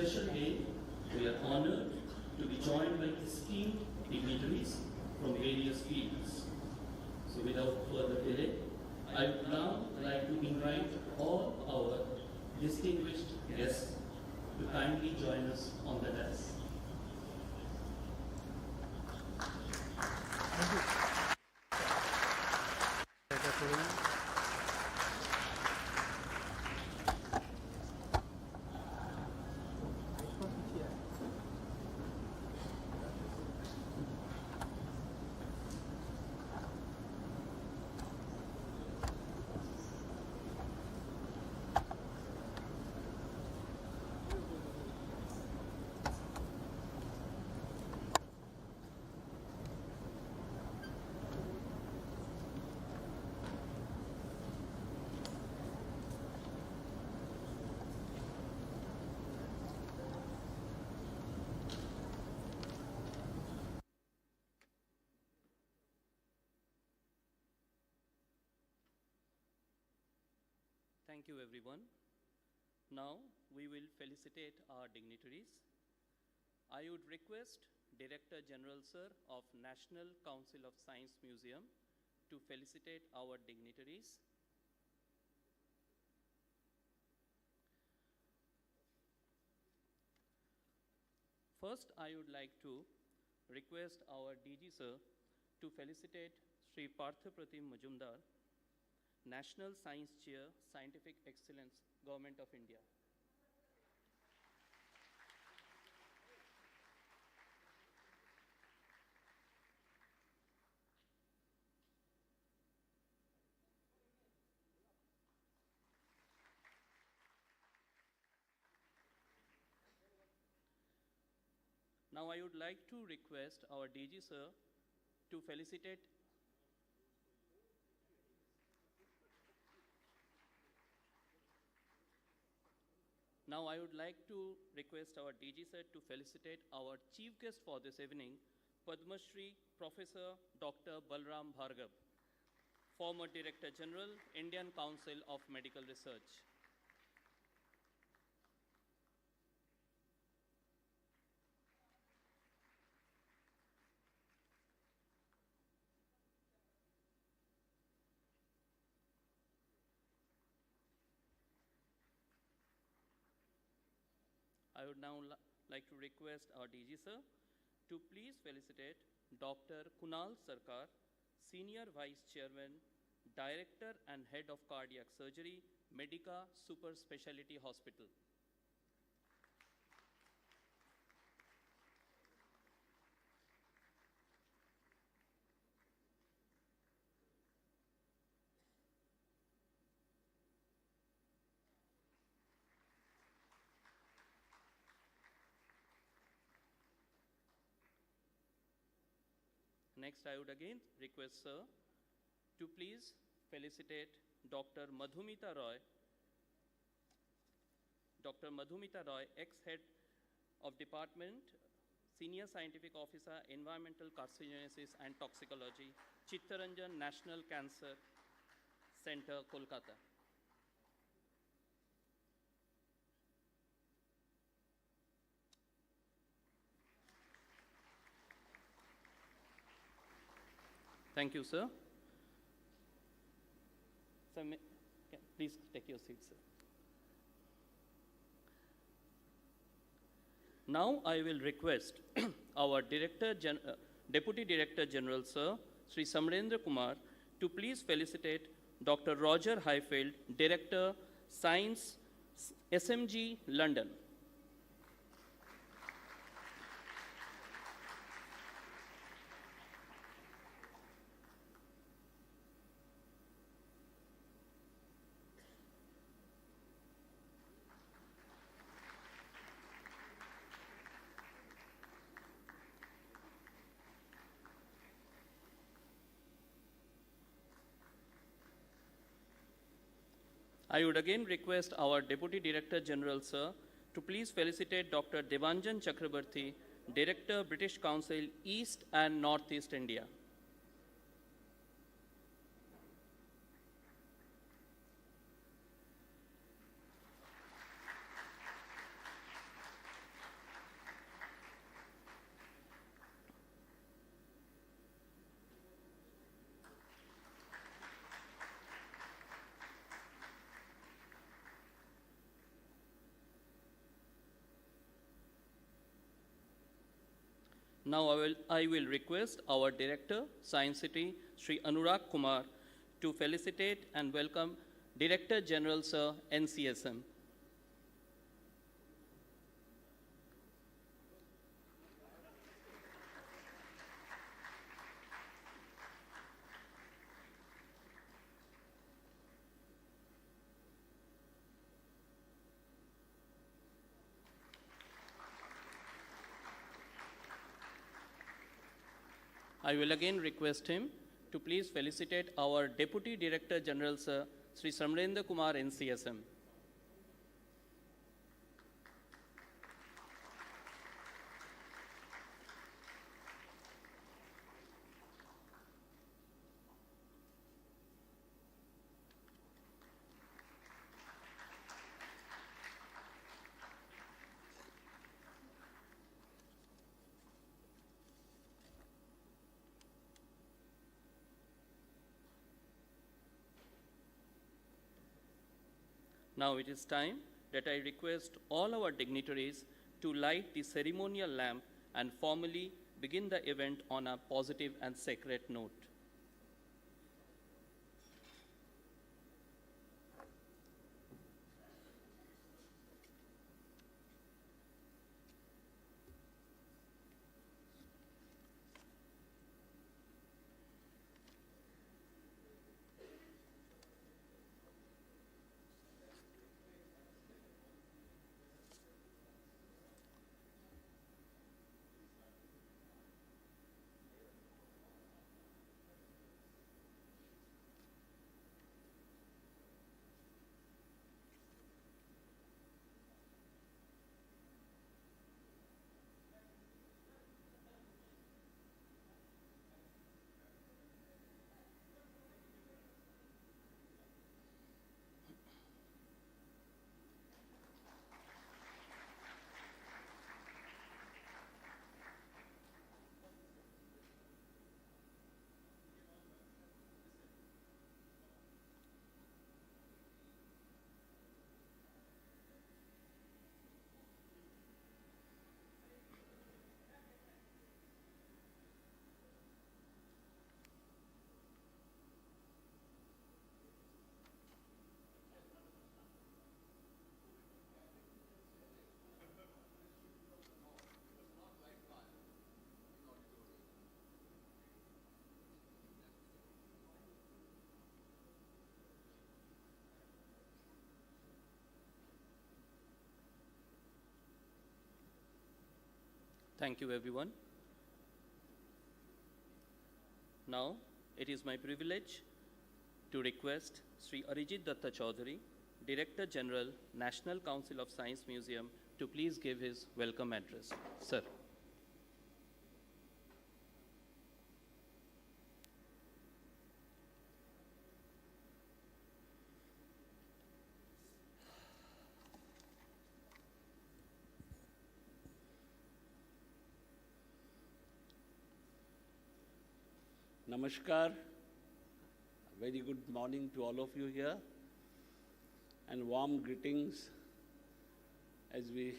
special day, we are honored to be joined by esteemed dignitaries from various fields. So without further delay, I would now like to invite all our distinguished guests to kindly join us on the dais. Thank you, everyone. Now we will felicitate our dignitaries. I would request Director General Sir of National Council of Science Museum to felicitate our dignitaries. First, I would like to request our DG Sir to felicitate Sri Parthapratim Majumdar, National Science Chair, Scientific Excellence, Government of India. Now I would like to request our DG Sir to felicitate Now I would like to request our DG Sir to felicitate our chief guest for this evening, Padma Shri Professor Dr. Balram Bhargava, former Director General, Indian Council of Medical Research. I would now like to request our DG Sir to please felicitate Dr. Kunal Sarkar, Senior Vice Chairman, Director and Head of Cardiac Surgery, Medica Super Specialty Hospital. Next, I would again request Sir to please felicitate Dr. Madhumita Roy. Dr. Madhumita Roy, ex-head of Department, Senior Scientific Officer, Environmental Carcinogenesis and Toxicology, Chittaranjan National Cancer Center, Kolkata. Thank you, sir. Sir, please take your seat, sir. Now I will request our Deputy Director General, Sir, Sri Samrendra Kumar, to please felicitate Dr. Roger Highfield, Director, Science, SMG, London. I would again request our Deputy Director General, Sir, to please felicitate Dr. Devanjan Chakrabarti, Director, British Council, East and Northeast India. Now I will request our Director, Science City, Sri Anurag Kumar, to felicitate and welcome Director General Sir NCSM. I will again request him to please felicitate our Deputy Director General Sir Sri Samrendra Kumar NCSM. Now it is time that I request all our dignitaries to light the ceremonial lamp and formally begin the event on a positive and sacred note. Thank you, everyone. Now, it is my privilege to request Sri Arijit Datta Chaudhary, Director General, National Council of Science Museum, to please give his welcome address. Sir. Namaskar, very good morning to all of you here, and warm greetings as we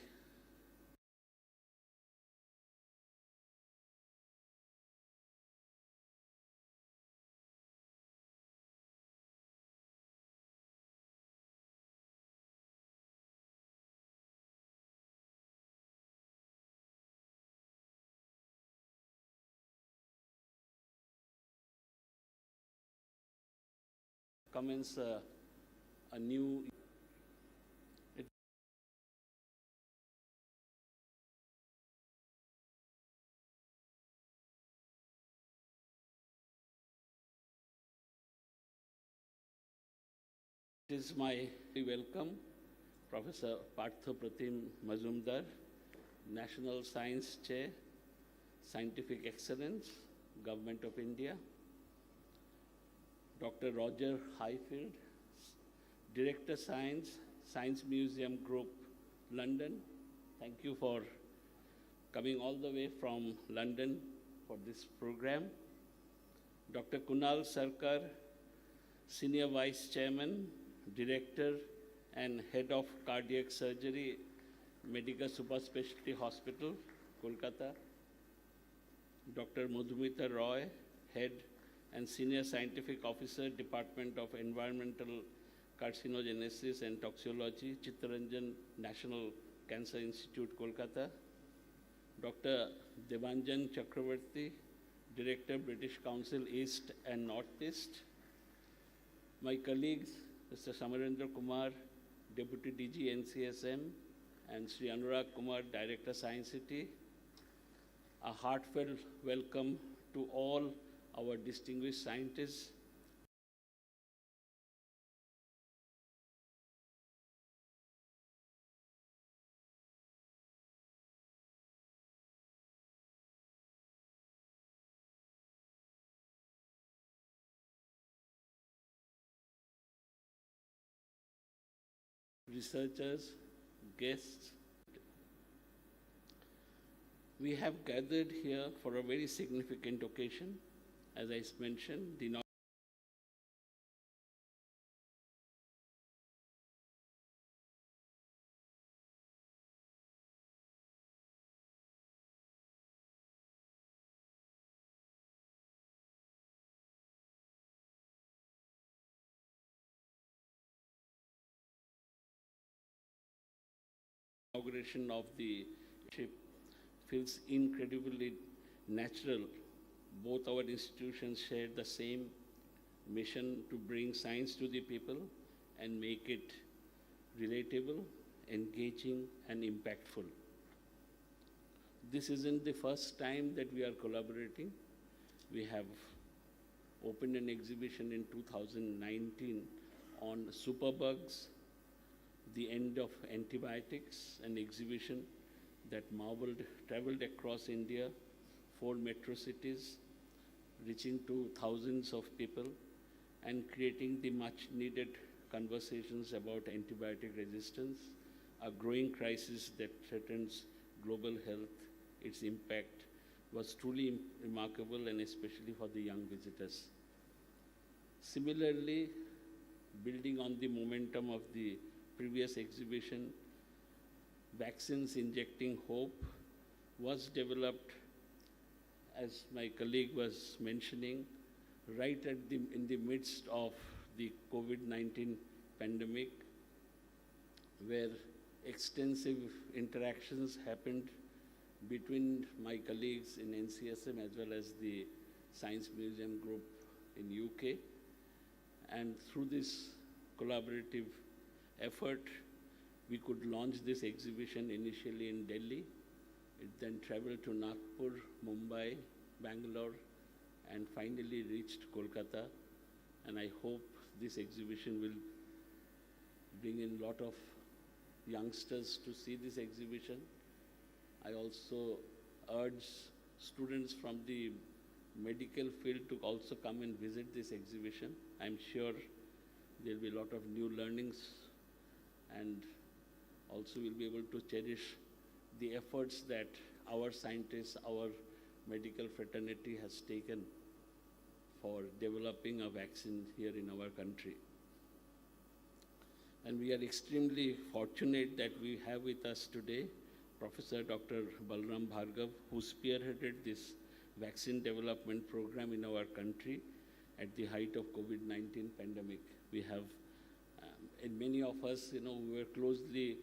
commence a new It is my welcome, Professor Partha Pratim Mazumdar, National Science Chair, Scientific Excellence, Government of India, Dr. Roger Highfield, Director Science, Science Museum Group, London. Thank you for coming all the way from London for this program. Dr. Kunal Sarkar, Senior Vice Chairman, Director and Head of Cardiac Surgery, Medica Super Specialty Hospital, Kolkata. Dr. Madhumita Roy, Head and Senior Scientific Officer, Department of Environmental Carcinogenesis and Toxicology, Chittaranjan National Cancer Institute, Kolkata. Dr. Debanjan Chakravarti, Director, British Council East and Northeast. My colleagues, Mr. Samarendra Kumar, Deputy DG NCSM, and Sri Anurag Kumar, Director, Science City. A heartfelt welcome to all our distinguished scientists, researchers, guests. We have gathered here for a very significant occasion. As I mentioned, the inauguration of the ship feels incredibly natural. Both our institutions share the same mission to bring science to the people and make it relatable, engaging, and impactful. This isn't the first time that we are collaborating. We have opened an exhibition in 2019 on superbugs, the end of antibiotics, an exhibition that traveled across India, 4 metro cities, reaching to thousands of people and creating the much needed conversations about antibiotic resistance, a growing crisis that threatens global health. Its impact was truly remarkable, and especially for the young visitors. Similarly, building on the momentum of the previous exhibition, Vaccines Injecting Hope was developed, as my colleague was mentioning, right in the midst of the COVID-19 pandemic, where extensive interactions happened between my colleagues in NCSM as well as the Science Museum Group in UK. And through this collaborative effort, we could launch this exhibition initially in Delhi. It then traveled to Nagpur, Mumbai, Bangalore, and finally reached Kolkata. And I hope this exhibition will bring in a lot of youngsters to see this exhibition. I also urge students from the medical field to also come and visit this exhibition. I'm sure there'll be a lot of new learnings, and also we'll be able to cherish the efforts that our scientists, our medical fraternity has taken for developing a vaccine here in our country. And we are extremely fortunate that we have with us today Professor Dr. Balram Bhargav, who spearheaded this vaccine development program in our country at the height of COVID-19 pandemic. We have, and many of us, we were closely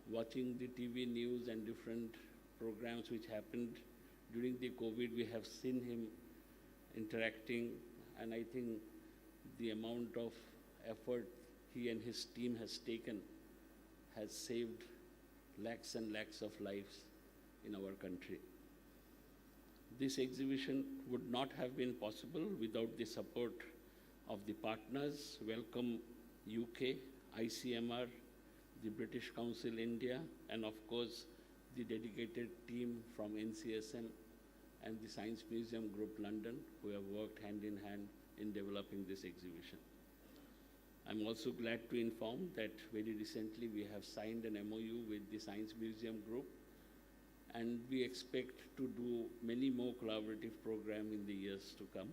watching the TV news and different programs which happened during the COVID. We have seen him interacting, and I think the amount of effort he and his team has taken has saved lakhs and lakhs of lives in our country. This exhibition would not have been possible without the support of the partners. Welcome UK, ICMR, the British Council India, and of course the dedicated team from NCSM and the Science Museum Group London, who have worked hand in hand in developing this exhibition. I'm also glad to inform that very recently we have signed an MOU with the Science Museum Group, and we expect to do many more collaborative programs in the years to come.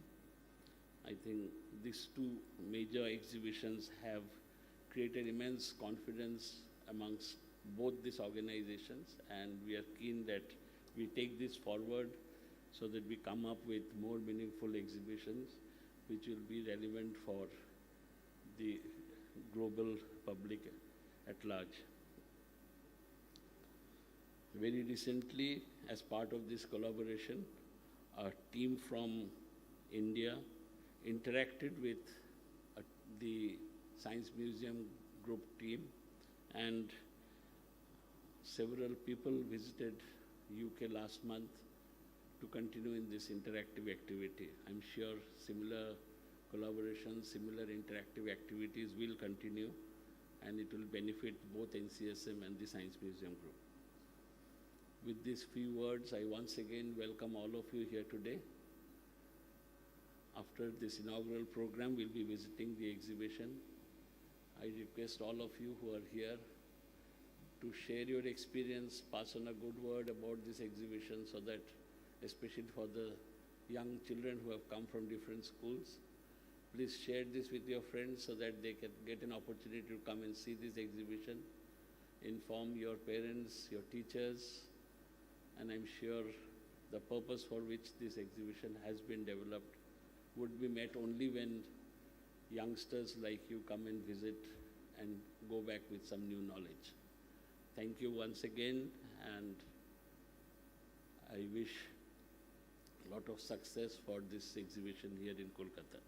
I think these 2 major exhibitions have created immense confidence amongst both these organizations, and we are keen that we take this forward so that we come up with more meaningful exhibitions which will be relevant for the global public at large. Very recently, as part of this collaboration, a team from India interacted with the Science Museum group team, and several people visited UK last month to continue in this interactive activity. I'm sure similar collaborations, similar interactive activities will continue, and it will benefit both NCSM and the Science Museum group. With these few words, I once again welcome all of you here today. After this inaugural program, we'll be visiting the exhibition. I request all of you who are here to share your experience, pass on a good word about this exhibition, so that, especially for the young children who have come from different schools, please share this with your friends so that they can get an opportunity to come and see this exhibition. Inform your parents, your teachers, and I'm sure the purpose for which this exhibition has been developed would be met only when youngsters like you come and visit and go back with some new knowledge. Thank you once again, and I wish a lot of success for this exhibition here in Kolkata.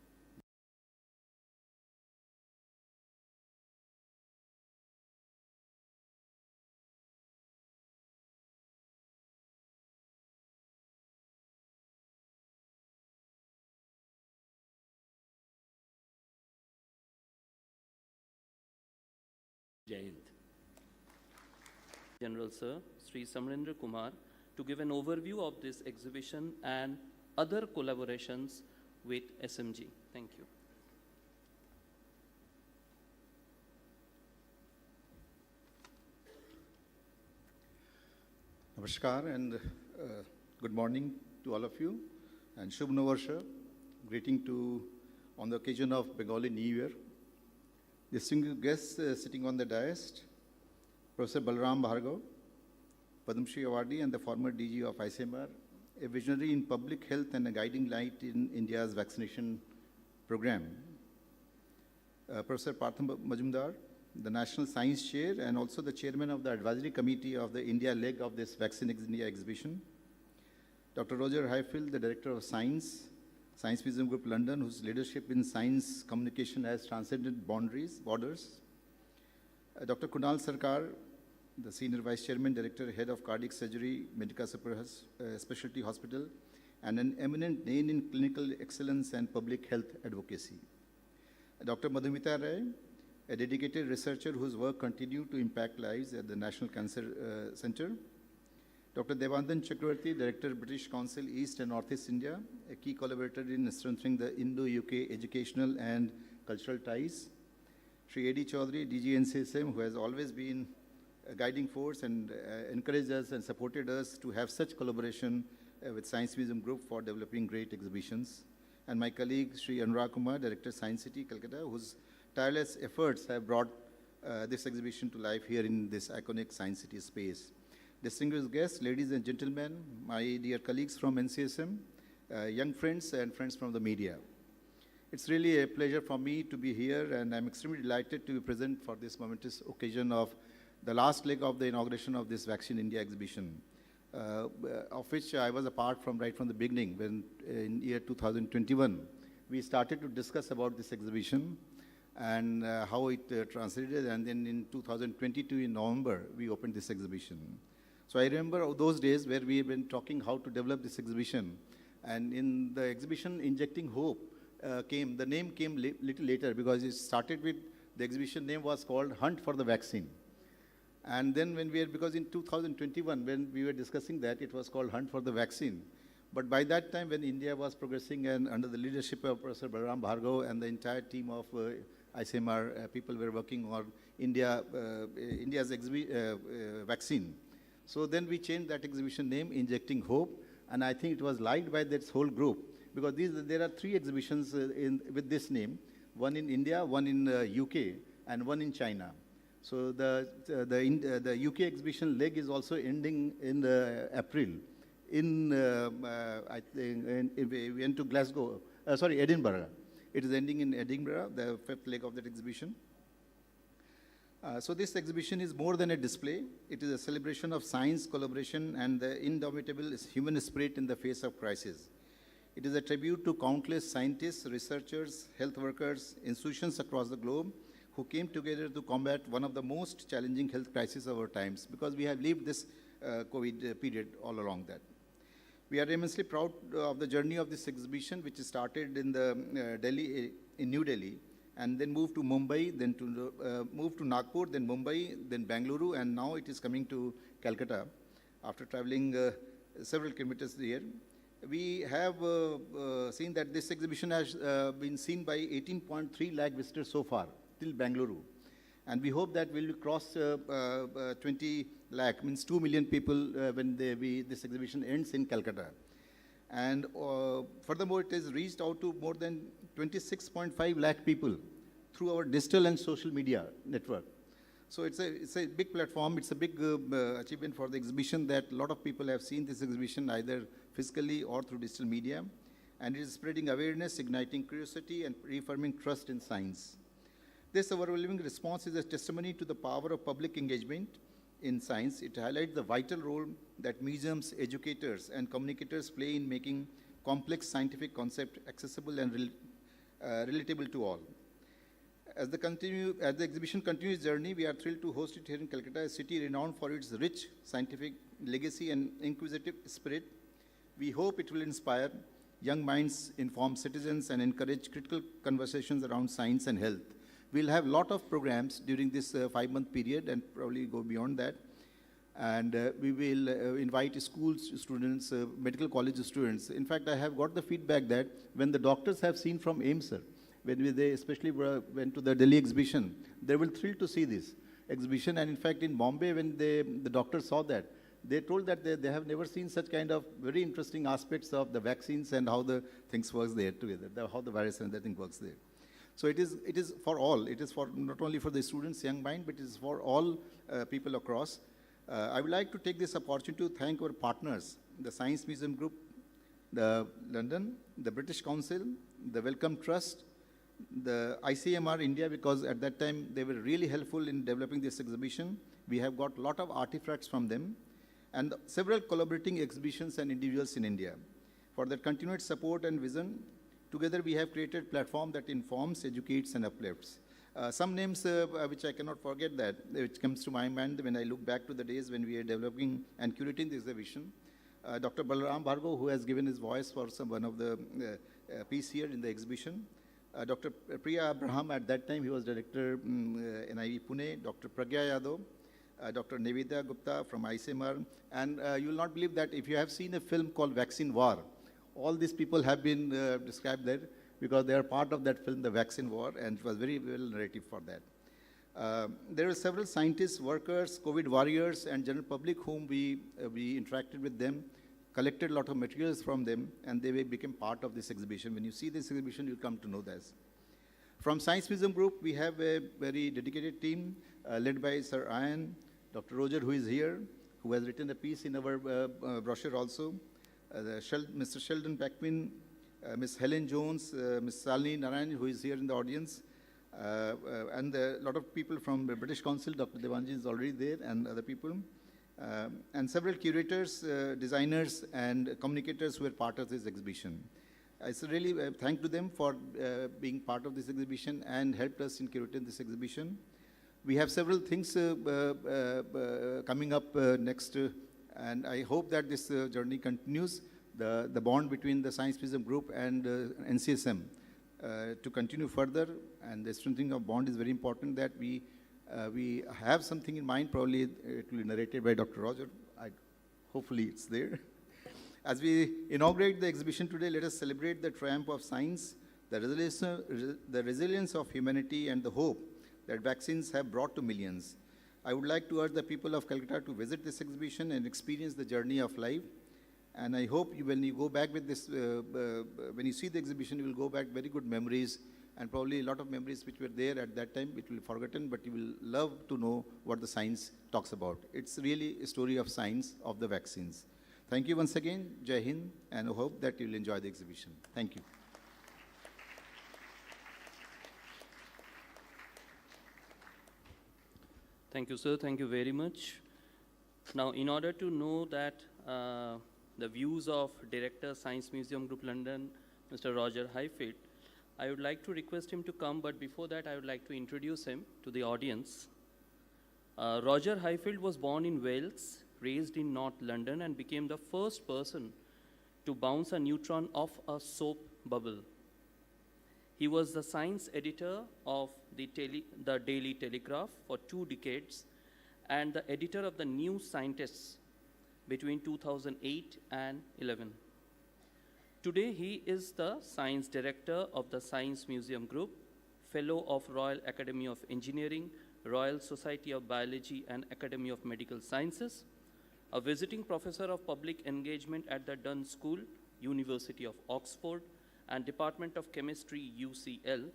Jai Hind. General Sir, Sri Samrendra Kumar, to give an overview of this exhibition and other collaborations with SMG. Thank you. Namaskar and good morning to all of you, and Shubh Navarsha, greeting to on the occasion of Bengali New Year. Distinguished guests sitting on the dais, Professor Balram Bhargav, Padma Shri Awardee and the former DG of ICMR, a visionary in public health and a guiding light in India's vaccination program. Professor Partha Majumdar, the National Science Chair and also the Chairman of the Advisory Committee of the India leg of this Vaccine India exhibition. Dr. Roger Highfield, the Director of Science Museum Group London, whose leadership in science communication has transcended borders. Dr. Kunal Sarkar, the Senior Vice Chairman, Director, Head of Cardiac Surgery, Medica Super Specialty Hospital, and an eminent name in clinical excellence and public health advocacy. Dr. Madhumita Ray, a dedicated researcher whose work continued to impact lives at the National Cancer Center. Dr. Devandan Chakravarti, Director, British Council, East and Northeast India, a key collaborator in strengthening the Indo-UK educational and cultural ties. Sri A.D. Chaudhary, DG NCSM, who has always been a guiding force and encouraged us and supported us to have such collaboration with Science Museum Group for developing great exhibitions. And my colleague, Sri Anurag Kumar, Director, Science City, Calcutta, whose tireless efforts have brought this exhibition to life here in this iconic Science City space. Distinguished guests, ladies and gentlemen, my dear colleagues from NCSM, young friends and friends from the media. It's really a pleasure for me to be here, and I'm extremely delighted to be present for this momentous occasion of the last leg of the inauguration of this Vaccine India exhibition, of which I was a part from right from the beginning when in year 2021, we started to discuss about this exhibition and how it translated, and then in 2022 in November, we opened this exhibition. So I remember those days where we have been talking how to develop this exhibition, and in the exhibition Injecting Hope the name came little later, because it started with, the exhibition name was called Hunt for the Vaccine. And then because in 2021, when we were discussing that, it was called Hunt for the Vaccine. But by that time, when India was progressing and under the leadership of Professor Balram Bhargav and the entire team of ICMR, people were working on India's vaccine. So then we changed that exhibition name, Injecting Hope, and I think it was liked by this whole group, because there are 3 exhibitions with this name, one in India, one in UK, and one in China. So the UK exhibition leg is also ending in April I think, we went to Glasgow, Edinburgh. It is ending in Edinburgh, the fifth leg of that exhibition. So this exhibition is more than a display. It is a celebration of science, collaboration, and the indomitable human spirit in the face of crisis. It is a tribute to countless scientists, researchers, health workers, institutions across the globe who came together to combat one of the most challenging health crises of our times, because we have lived this COVID period all along that. We are immensely proud of the journey of this exhibition, which started in New Delhi, and then moved to Mumbai, then moved to Nagpur, then Mumbai, then Bengaluru, and now it is coming to Calcutta after traveling several kilometers there. We have seen that this exhibition has been seen by 18.3 lakh visitors so far till Bengaluru. And we hope that we'll cross 20 lakh, means 2 million people when this exhibition ends in Calcutta. And furthermore, it has reached out to more than 26.5 lakh people through our digital and social media network. So it's a big platform. It's a big achievement for the exhibition that a lot of people have seen this exhibition either physically or through digital media. And it is spreading awareness, igniting curiosity, and reaffirming trust in science. This overwhelming response is a testimony to the power of public engagement in science. It highlights the vital role that museums, educators, and communicators play in making complex scientific concepts accessible and relatable to all. As the exhibition continues its journey, we are thrilled to host it here in Calcutta, a city renowned for its rich scientific legacy and inquisitive spirit. We hope it will inspire young minds, inform citizens, and encourage critical conversations around science and health. We'll have a lot of programs during this 5-month period and probably go beyond that. And we will invite schools students, medical college students. In fact, I have got the feedback that when the doctors have seen from AIIMS, sir, when they especially went to the Delhi exhibition, they were thrilled to see this exhibition. And in fact, in Bombay, when the doctors saw that, they told that they have never seen such kind of very interesting aspects of the vaccines and how the things works there together, how the virus and everything works there. So it is for all. It is for not only for the students, young mind, but it is for all people across. I would like to take this opportunity to thank our partners, the Science Museum Group, the London, the British Council, the Wellcome Trust, the ICMR India, because at that time they were really helpful in developing this exhibition. We have got a lot of artifacts from them, and several collaborating exhibitions and individuals in India. For their continued support and vision, together we have created a platform that informs, educates, and uplifts. Some names which I cannot forget that, which comes to my mind when I look back to the days when we are developing and curating this exhibition. Dr. Balaram Bhargava, who has given his voice for one of the piece here in the exhibition. Dr. Priya Abraham, at that time he was director NIV Pune. Dr. Pragya Yadav, Dr. Nivedita Gupta from ICMR. And you will not believe that if you have seen a film called Vaccine War, all these people have been described there because they are part of that film, The Vaccine War, and it was very well narrative for that. There are several scientists, workers, COVID warriors, and general public whom we interacted with them, collected a lot of materials from them, and they became part of this exhibition. When you see this exhibition, you'll come to know this. From Science Museum Group, we have a very dedicated team led by Sir Ian, Dr. Roger, who is here, who has written a piece in our brochure also. Mr. Sheldon Paquin, Ms. Helen Jones, Ms. Salini Narayan, who is here in the audience, and a lot of people from the British Council. Dr. Devanji is already there, and other people, and several curators, designers, and communicators who were part of this exhibition. I really thank to them for being part of this exhibition and helped us in curating this exhibition. We have several things coming up next. And I hope that this journey continues, the bond between the Science Museum Group and NCSM to continue further. And the strengthening of bond is very important, that we have something in mind. Probably it will be narrated by Dr. Roger. Hopefully it's there. As we inaugurate the exhibition today, let us celebrate the triumph of science, the resilience of humanity, and the hope that vaccines have brought to millions. I would like to urge the people of Calcutta to visit this exhibition and experience the journey of life. And I hope when you go back with this, when you see the exhibition, you will go back very good memories, and probably a lot of memories which were there at that time, which will be forgotten, but you will love to know what the science talks about. It's really a story of science of the vaccines. Thank you once again, Jai Hind, and I hope that you'll enjoy the exhibition. Thank you. Thank you, sir. Thank you very much. Now, in order to know that the views of Director, Science Museum Group London, Mr. Roger Highfield, I would like to request him to come, but before that, I would like to introduce him to the audience. Roger Highfield was born in Wales, raised in North London, and became the first person to bounce a neutron off a soap bubble. He was the science editor of the Daily Telegraph for 2 decades and the editor of the New Scientist between 2008 and 11. Today, he is the science director of the Science Museum Group, fellow of Royal Academy of Engineering, Royal Society of Biology and Academy of Medical Sciences, a visiting professor of public engagement at the Dunn School, University of Oxford, and Department of Chemistry, UCL,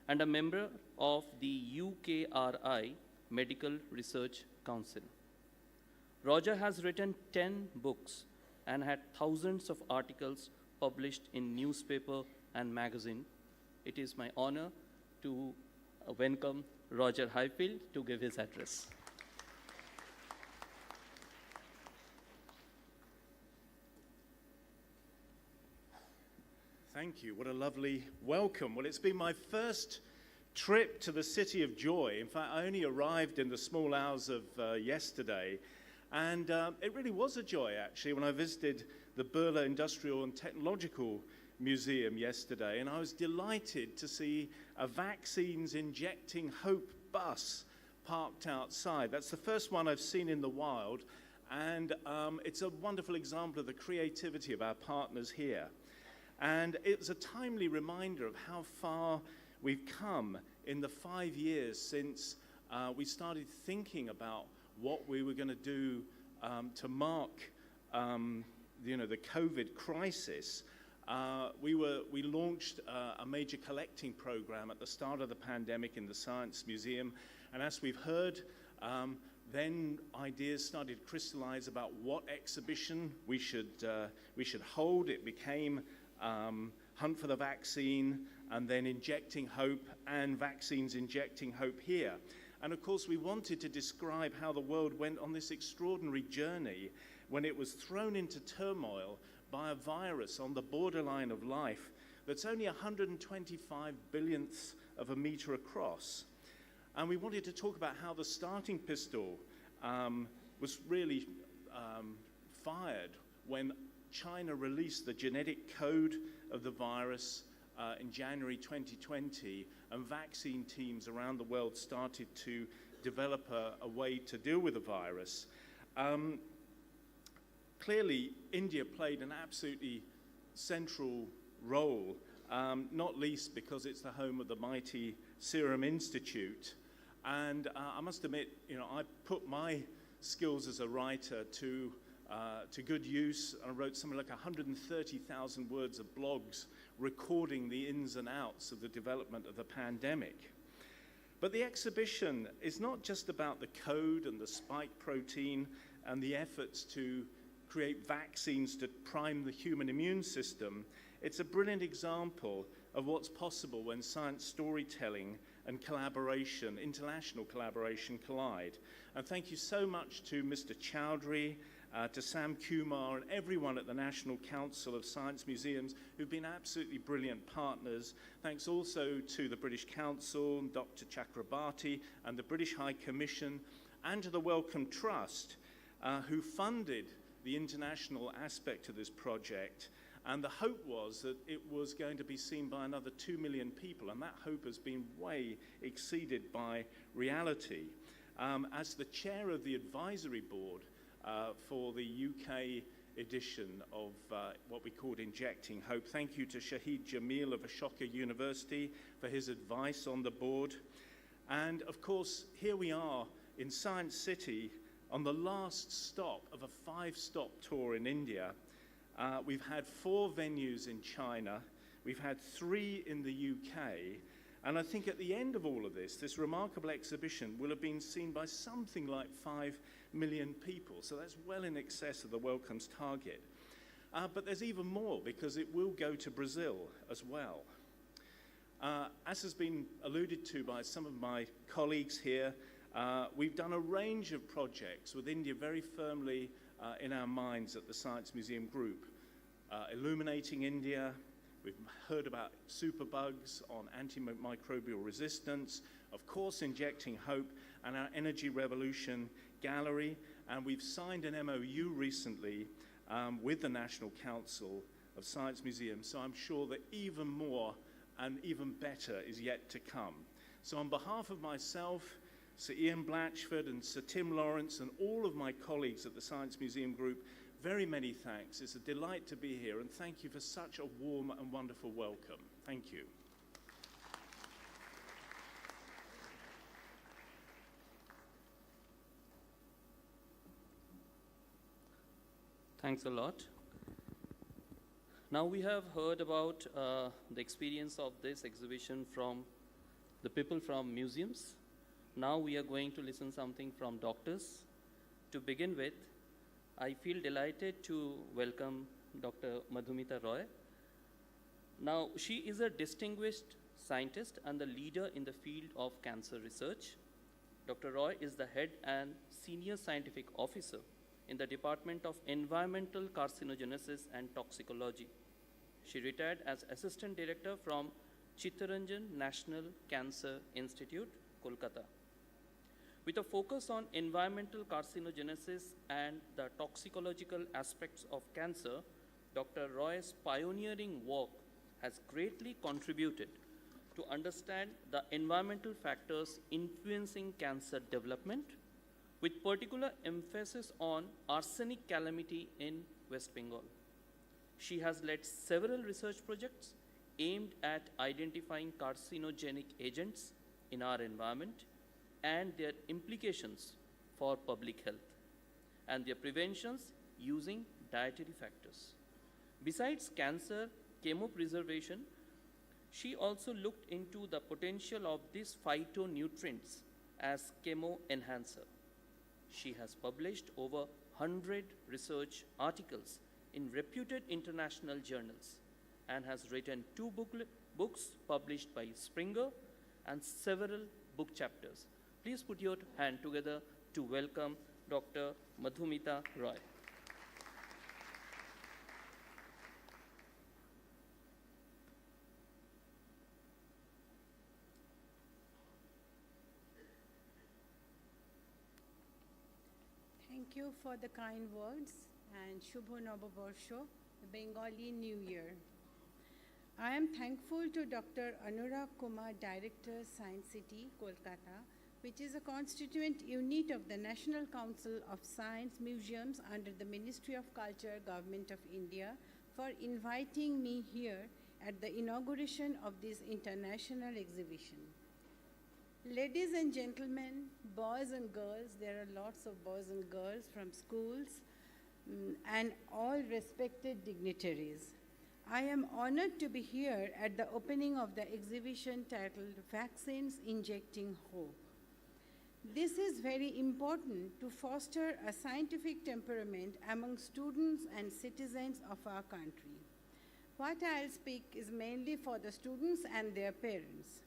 and a member of the UKRI Medical Research Council. Roger has written 10 books and had thousands of articles published in newspaper and magazine. It is my honor to welcome Roger Highfield to give his address. Thank you. What a lovely welcome. Well, it's been my first trip to the City of Joy. In fact, I only arrived in the small hours of yesterday, and it really was a joy, actually, when I visited the Burla Industrial and Technological Museum yesterday, and I was delighted to see a Vaccines Injecting Hope bus parked outside. That's the first one I've seen in the wild, and it's a wonderful example of the creativity of our partners here. And it was a timely reminder of how far we've come in the 5 years since we started thinking about what we were going to do to mark the COVID crisis. We launched a major collecting program at the start of the pandemic in the Science Museum, and as we've heard, then ideas started to crystallize about what exhibition we should hold. It became Hunt for the Vaccine, and then Injecting Hope, and Vaccines Injecting Hope here. And of course, we wanted to describe how the world went on this extraordinary journey when it was thrown into turmoil by a virus on the borderline of life that's only 125 billionths of a meter across. And we wanted to talk about how the starting pistol was really fired when China released the genetic code of the virus in January 2020, and vaccine teams around the world started to develop a way to deal with the virus. Clearly, India played an absolutely central role, not least because it's the home of the mighty Serum Institute. And I must admit, I put my skills as a writer to good use. I wrote something like 130,000 words of blogs recording the ins and outs of the development of the pandemic. But the exhibition is not just about the code and the spike protein and the efforts to create vaccines to prime the human immune system. It's a brilliant example of what's possible when science storytelling and collaboration, international collaboration, collide. And thank you so much to Mr. Chowdhury, to Sam Kumar and everyone at the National Council of Science Museums who've been absolutely brilliant partners. Thanks also to the British Council, Dr. Chakrabarti and the British High Commission, and to the Wellcome Trust who funded the international aspect of this project. And the hope was that it was going to be seen by another 2 million people, and that hope has been way exceeded by reality. As the chair of the advisory board for the UK edition of what we called Injecting Hope, thank you to Shahid Jamil of Ashoka University for his advice on the board. And of course, here we are in Science City on the last stop of a 5-stop tour in India. We've had 4 venues in China, we've had 3 in the UK, And I think at the end of all of this, this remarkable exhibition will have been seen by something like 5 million people. So that's well in excess of the Wellcome's target. But there's even more, because it will go to Brazil as well. As has been alluded to by some of my colleagues here, we've done a range of projects with India very firmly in our minds at the Science Museum Group. Illuminating India, we've heard about superbugs on antimicrobial resistance, of course Injecting Hope, and our Energy Revolution Gallery, and we've signed an MOU recently with the National Council of Science Museums, so I'm sure that even more and even better is yet to come. So on behalf of myself, Sir Ian Blatchford and Sir Tim Lawrence and all of my colleagues at the Science Museum Group, very many thanks. It's a delight to be here, and thank you for such a warm and wonderful welcome. Thank you. Thanks a lot. Now we have heard about the experience of this exhibition from the people from museums. Now we are going to listen something from doctors. To begin with, I feel delighted to welcome Dr. Madhumita Roy. Now, she is a distinguished scientist and the leader in the field of cancer research. Dr. Roy is the head and senior scientific officer in the Department of Environmental Carcinogenesis and Toxicology. She retired as assistant director from Chittaranjan National Cancer Institute, Kolkata. With a focus on environmental carcinogenesis and the toxicological aspects of cancer, Dr. Roy's pioneering work has greatly contributed to understand the environmental factors influencing cancer development, with particular emphasis on arsenic calamity in West Bengal. She has led several research projects aimed at identifying carcinogenic agents in our environment and their implications for public health, and their preventions using dietary factors. Besides cancer chemopreservation, she also looked into the potential of these phytonutrients as chemo-enhancer. She has published over 100 research articles in reputed international journals and has written 2 books published by Springer and several book chapters. Please put your hand together to welcome Dr. Madhumita Roy. Thank you for the kind words and Shubho Noboborsho, the Bengali New Year. I am thankful to Dr. Anurag Kumar, Director, Science City, Kolkata, which is a constituent unit of the National Council of Science Museums under the Ministry of Culture, Government of India, for inviting me here at the inauguration of this international exhibition. Ladies and gentlemen, boys and girls, there are lots of boys and girls from schools and all respected dignitaries. I am honored to be here at the opening of the exhibition titled Vaccines Injecting Hope. This is very important to foster a scientific temperament among students and citizens of our country. What I'll speak is mainly for the students and their parents.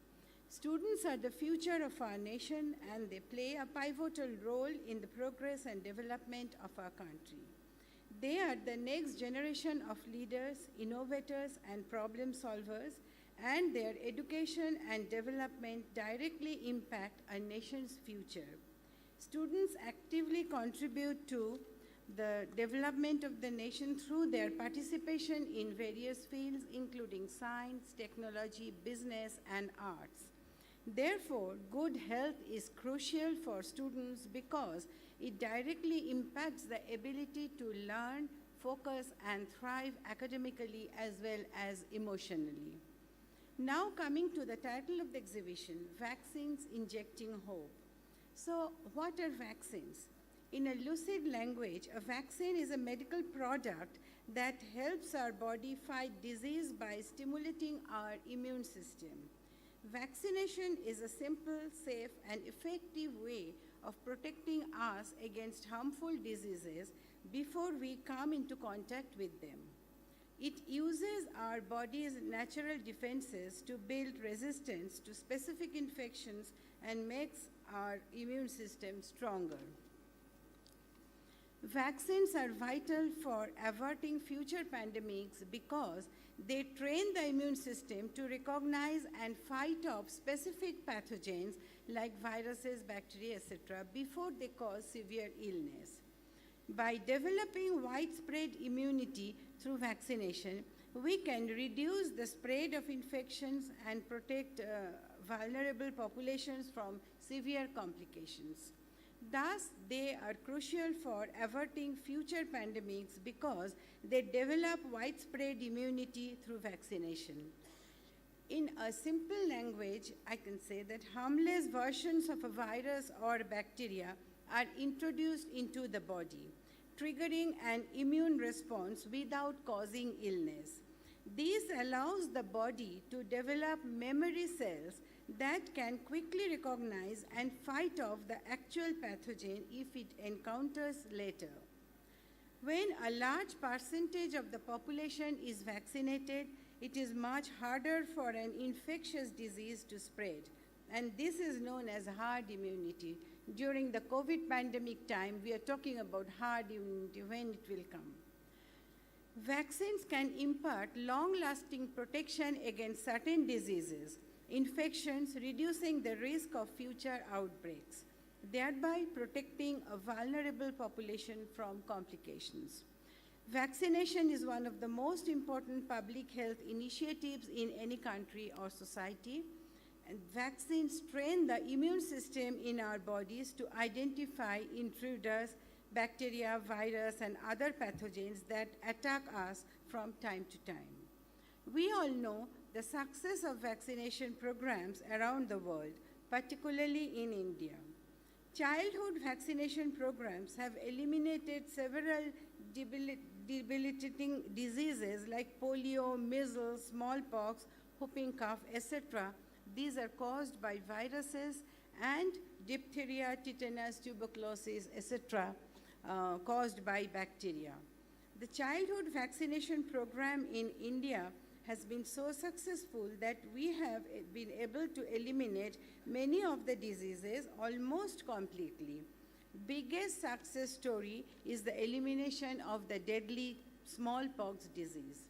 Students are the future of our nation, and they play a pivotal role in the progress and development of our country. They are the next generation of leaders, innovators, and problem solvers, and their education and development directly impact our nation's future. Students actively contribute to the development of the nation through their participation in various fields, including science, technology, business, and arts. Therefore, good health is crucial for students because it directly impacts the ability to learn, focus, and thrive academically as well as emotionally. Now coming to the title of the exhibition, Vaccines Injecting Hope. So what are vaccines? In a lucid language, a vaccine is a medical product that helps our body fight disease by stimulating our immune system. Vaccination is a simple, safe, and effective way of protecting us against harmful diseases before we come into contact with them. It uses our body's natural defenses to build resistance to specific infections and makes our immune system stronger. Vaccines are vital for averting future pandemics because they train the immune system to recognize and fight off specific pathogens like viruses, bacteria, etc., before they cause severe illness. By developing widespread immunity through vaccination, we can reduce the spread of infections and protect vulnerable populations from severe complications. Thus, they are crucial for averting future pandemics because they develop widespread immunity through vaccination. In a simple language, I can say that harmless versions of a virus or bacteria are introduced into the body, triggering an immune response without causing illness. This allows the body to develop memory cells that can quickly recognize and fight off the actual pathogen if it encounters later. When a large percentage of the population is vaccinated, it is much harder for an infectious disease to spread, and this is known as herd immunity. During the COVID pandemic time, we are talking about herd immunity, when it will come. Vaccines can impart long-lasting protection against certain diseases, infections, reducing the risk of future outbreaks, thereby protecting a vulnerable population from complications. Vaccination is one of the most important public health initiatives in any country or society, and vaccines train the immune system in our bodies to identify intruders, bacteria, virus, and other pathogens that attack us from time to time. We all know the success of vaccination programs around the world, particularly in India. Childhood vaccination programs have eliminated several debilitating diseases like polio, measles, smallpox, whooping cough, etc. These are caused by viruses, and diphtheria, tetanus, tuberculosis, etc., caused by bacteria. The childhood vaccination program in India has been so successful that we have been able to eliminate many of the diseases almost completely. Biggest success story is the elimination of the deadly smallpox disease.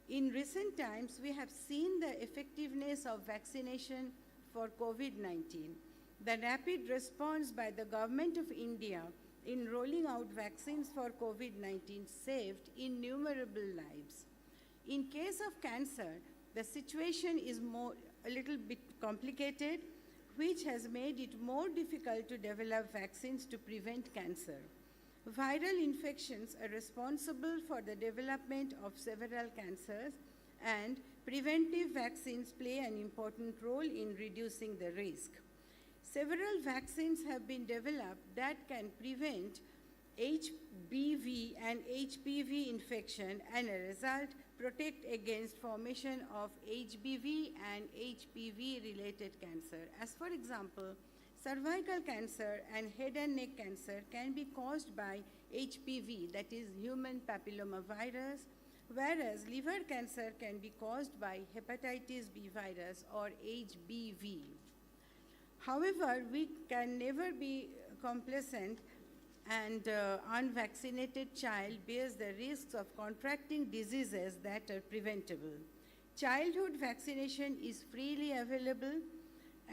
In recent times, we have seen the effectiveness of vaccination for COVID-19. The rapid response by the government of India in rolling out vaccines for COVID-19 saved innumerable lives. In case of cancer, the situation is a little bit complicated, which has made it more difficult to develop vaccines to prevent cancer. Viral infections are responsible for the development of several cancers, and preventive vaccines play an important role in reducing the risk. Several vaccines have been developed that can prevent HBV and HPV infection, and as a result, protect against formation of HBV and HPV-related cancer. As for example, cervical cancer and head and neck cancer can be caused by HPV, that is human papillomavirus, whereas liver cancer can be caused by hepatitis B virus or HBV. However, we can never be complacent, and unvaccinated child bears the risks of contracting diseases that are preventable. Childhood vaccination is freely available,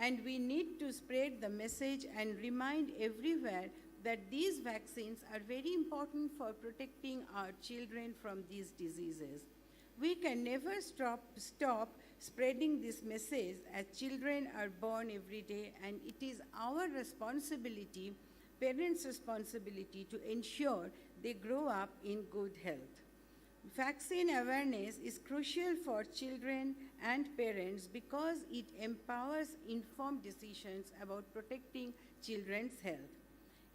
and we need to spread the message and remind everywhere that these vaccines are very important for protecting our children from these diseases. We can never stop spreading this message, as children are born every day, and it is our responsibility, parents' responsibility, to ensure they grow up in good health. Vaccine awareness is crucial for children and parents because it empowers informed decisions about protecting children's health.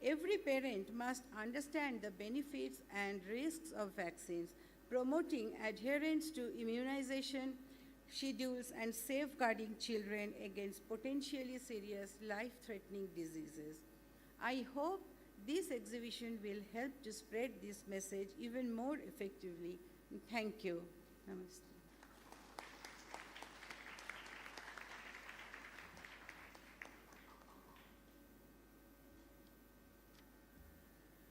Every parent must understand the benefits and risks of vaccines, promoting adherence to immunization, schedules, and safeguarding children against potentially serious life-threatening diseases. I hope this exhibition will help to spread this message even more effectively. Thank you. Namaste.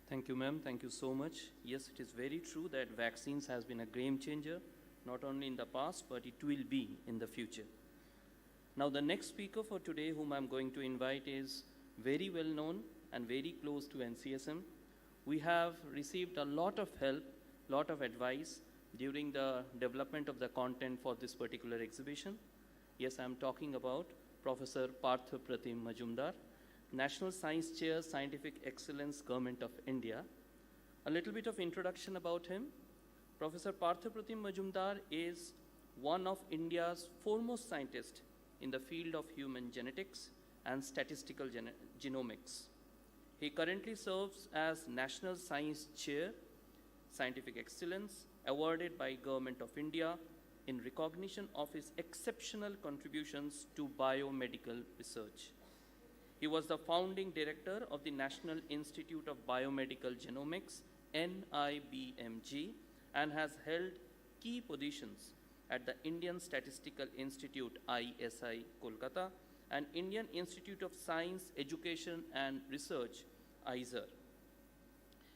Thank you, ma'am. Thank you so much. Yes, it is very true that vaccines has been a game changer, not only in the past, but it will be in the future. Now, the next speaker for today, whom I'm going to invite, is very well known and very close to NCSM. We have received a lot of help, lot of advice during the development of the content for this particular exhibition. Yes, I'm talking about Professor Partha Pratim Majumdar, National Science Chair, Scientific Excellence, Government of India. A little bit of introduction about him. Professor Partha Pratim Majumdar is one of India's foremost scientists in the field of human genetics and statistical genomics. He currently serves as National Science Chair, Scientific Excellence, awarded by Government of India in recognition of his exceptional contributions to biomedical research. He was the founding director of the National Institute of Biomedical Genomics, NIBMG, and has held key positions at the Indian Statistical Institute, ISI, Kolkata, and Indian Institute of Science, Education and Research, ISER.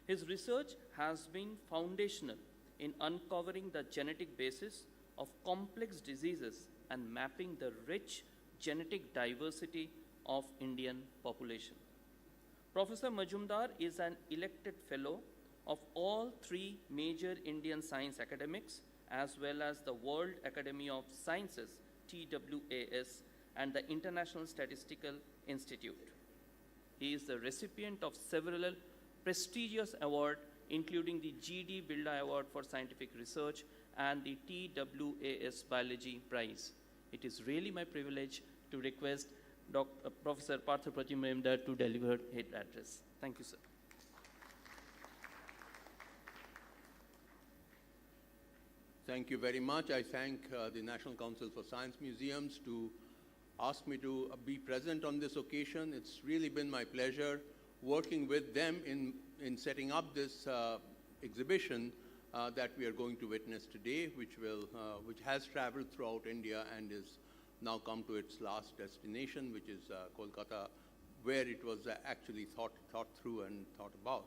His research has been foundational in uncovering the genetic basis of complex diseases and mapping the rich genetic diversity of Indian population. Professor Majumdar is an elected fellow of all three major Indian science academics, as well as the World Academy of Sciences, TWAS, and the International Statistical Institute. He is the recipient of several prestigious awards, including the G.D. Birla Award for Scientific Research and the TWAS Biology Prize. It is really my privilege to request Professor Partha Pratim Majumdar to deliver his address. Thank you, sir. Thank you very much. I thank the National Council for Science Museums to ask me to be present on this occasion. It's really been my pleasure working with them in setting up this exhibition that we are going to witness today, which has traveled throughout India and is now come to its last destination, which is Kolkata, where it was actually thought through and thought about.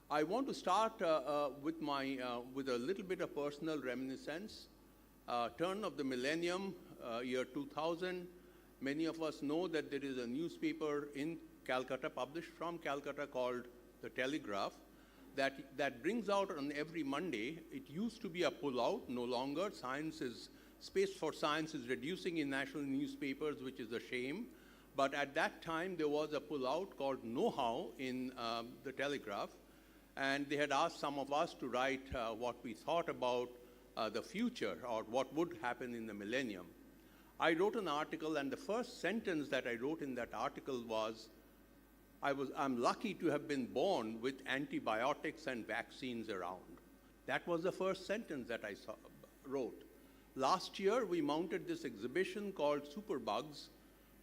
I want to start with a little bit of personal reminiscence. Turn of the millennium, year 2000, many of us know that there is a newspaper in Calcutta, published from Calcutta, called The Telegraph, that brings out on every Monday. It used to be a pull-out, no longer. Space for science is reducing in national newspapers, which is a shame. But at that time, there was a pull-out called Know-How in The Telegraph, and they had asked some of us to write what we thought about the future or what would happen in the millennium. I wrote an article, and the first sentence that I wrote in that article was, I'm lucky to have been born with antibiotics and vaccines around. That was the first sentence that I wrote. Last year, we mounted this exhibition called Superbugs,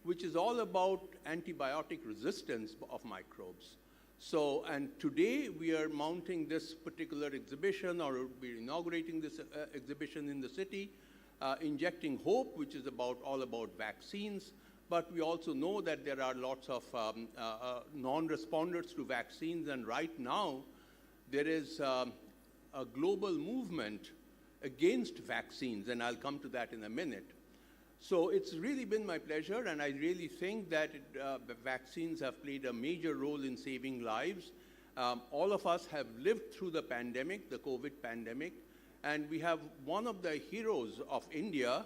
which is all about antibiotic resistance of microbes. So, and today we are mounting this particular exhibition, or we're inaugurating this exhibition in the city, Injecting Hope, which is all about vaccines. But we also know that there are lots of non-responders to vaccines, and right now there is a global movement against vaccines, and I'll come to that in a minute. So it's really been my pleasure, and I really think that vaccines have played a major role in saving lives. All of us have lived through the pandemic, the COVID pandemic, and we have one of the heroes of India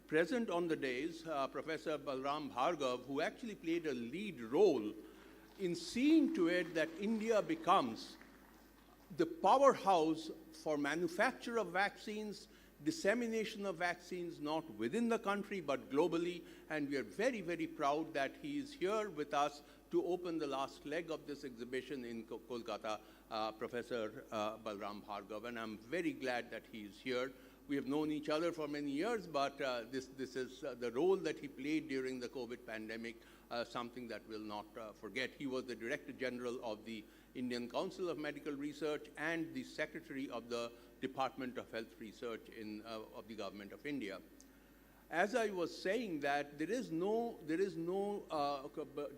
present on the days, Professor Balram Bhargav, who actually played a lead role in seeing to it that India becomes the powerhouse for manufacture of vaccines, dissemination of vaccines, not within the country, but globally. And we are very, very proud that he is here with us to open the last leg of this exhibition in Kolkata, Professor Balram Bhargav. And I'm very glad that he is here. we have known each other for many years, but this is the role that he played during the COVID pandemic, something that we'll not forget. He was the Director General of the Indian Council of Medical Research and the Secretary of the Department of Health Research of the Government of India. As I was saying, that there is no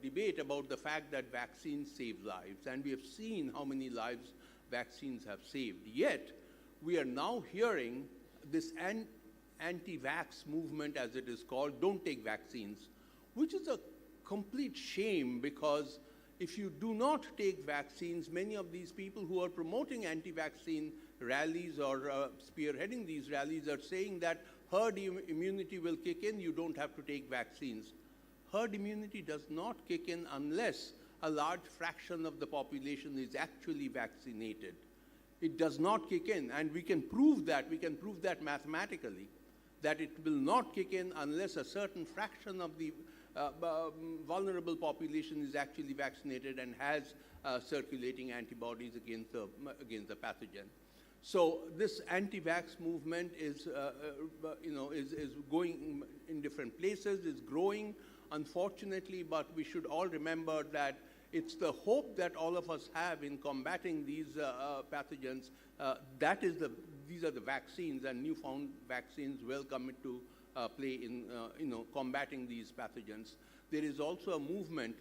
debate about the fact that vaccines save lives, and we have seen how many lives vaccines have saved. Yet, we are now hearing this anti-vax movement, as it is called, don't take vaccines, which is a complete shame, because if you do not take vaccines, many of these people who are promoting anti-vaccine rallies or spearheading these rallies are saying that herd immunity will kick in, you don't have to take vaccines. Herd immunity does not kick in unless a large fraction of the population is actually vaccinated. It does not kick in, and we can prove that. We can prove that mathematically, that it will not kick in unless a certain fraction of the vulnerable population is actually vaccinated and has circulating antibodies against the pathogen. So this anti-vax movement is going in different places, is growing, unfortunately, but we should all remember that it's the hope that all of us have in combating these pathogens. These are the vaccines, and newfound vaccines will come into play in combating these pathogens. There is also a movement.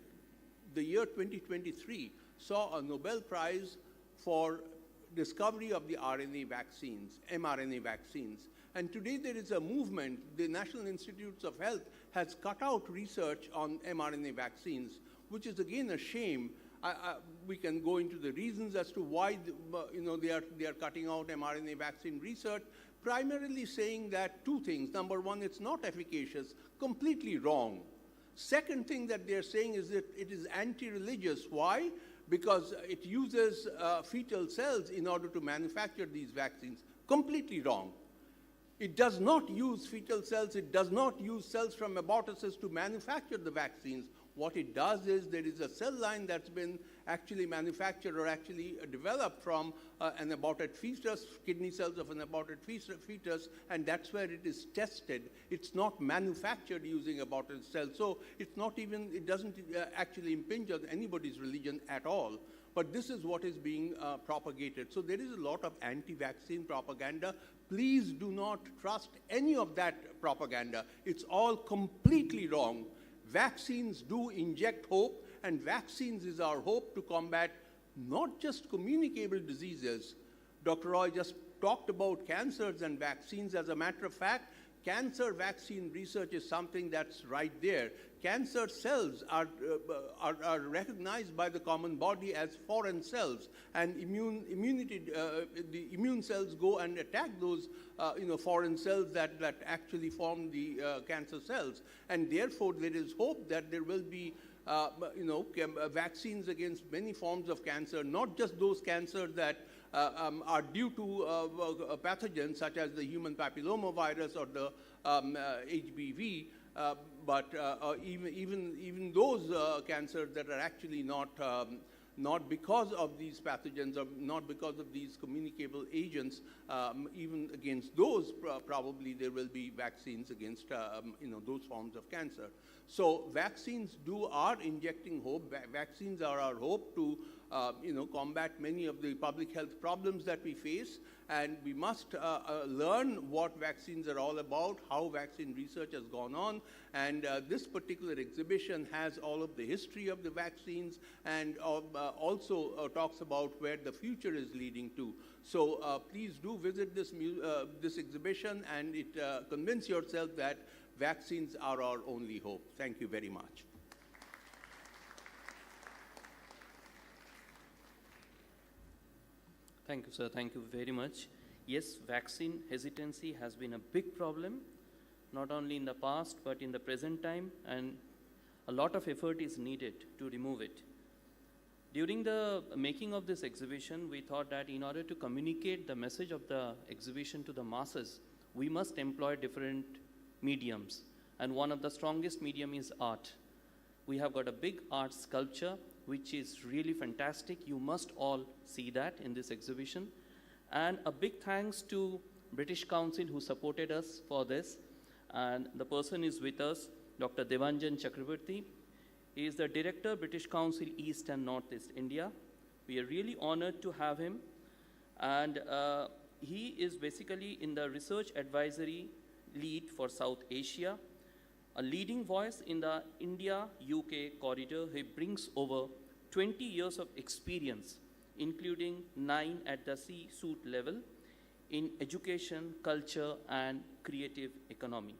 The year 2023 saw a Nobel Prize for discovery of the RNA vaccines, mRNA vaccines. And today there is a movement. The National Institutes of Health has cut out research on mRNA vaccines, which is again a shame. We can go into the reasons as to why they are cutting out mRNA vaccine research, primarily saying that two things. Number one, it's not efficacious, completely wrong. Second thing that they're saying is that it is anti-religious. Why? Because it uses fetal cells in order to manufacture these vaccines. Completely wrong. It does not use fetal cells. It does not use cells from abortuses to manufacture the vaccines. What it does is there is a cell line that's been actually manufactured or actually developed from an aborted fetus, kidney cells of an aborted fetus, and that's where it is tested. It's not manufactured using aborted cells. So it's not even, it doesn't actually impinge on anybody's religion at all. But this is what is being propagated. So there is a lot of anti-vaccine propaganda. Please do not trust any of that propaganda. It's all completely wrong. Vaccines do inject hope, and vaccines is our hope to combat not just communicable diseases. Dr. Roy just talked about cancers and vaccines. As a matter of fact, cancer vaccine research is something that's right there. Cancer cells are recognized by the common body as foreign cells, and the immune cells go and attack those foreign cells that actually form the cancer cells. And therefore, there is hope that there will be vaccines against many forms of cancer, not just those cancers that are due to pathogens such as the human papillomavirus or the HBV, but even those cancers that are actually not because of these pathogens or not because of these communicable agents, even against those, probably there will be vaccines against those forms of cancer. So vaccines are injecting hope. Vaccines are our hope to combat many of the public health problems that we face, and we must learn what vaccines are all about, how vaccine research has gone on, and this particular exhibition has all of the history of the vaccines and also talks about where the future is leading to. So please do visit this exhibition and convince yourself that vaccines are our only hope. Thank you very much. Thank you, sir. Thank you very much. Yes, vaccine hesitancy has been a big problem, not only in the past, but in the present time, and a lot of effort is needed to remove it. During the making of this exhibition, we thought that in order to communicate the message of the exhibition to the masses, we must employ different mediums. And one of the strongest medium is art. We have got a big art sculpture, which is really fantastic. You must all see that in this exhibition. And a big thanks to British Council who supported us for this. And the person is with us, Dr. Devanjan Chakraborty. He is the Director, British Council East and Northeast India. We are really honored to have him. And he is basically in the research advisory lead for South Asia, a leading voice in the India-UK corridor. He brings over 20 years of experience, including 9 at the C-suite level in education, culture, and creative economy.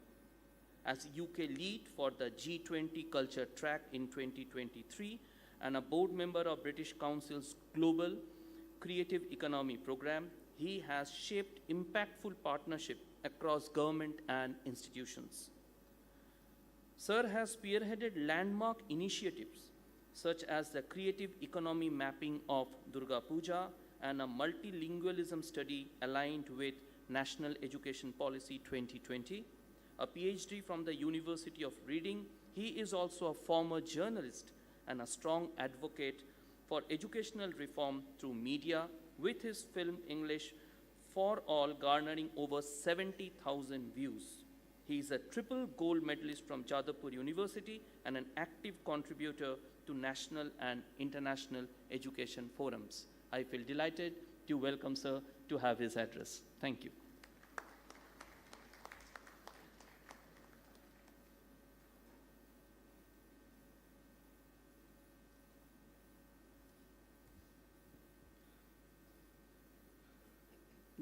As UK lead for the G20 culture track in 2023 and a board member of British Council's Global Creative Economy program, he has shaped impactful partnership across government and institutions. Sir has spearheaded landmark initiatives such as the creative economy mapping of Durga Puja and a multilingualism study aligned with National Education Policy 2020, a PhD from the University of Reading. He is also a former journalist and a strong advocate for educational reform through media, with his film English for All garnering over 70,000 views. He is a triple gold medalist from Jadavpur University and an active contributor to national and international education forums. I feel delighted to welcome Sir to have his address. Thank you.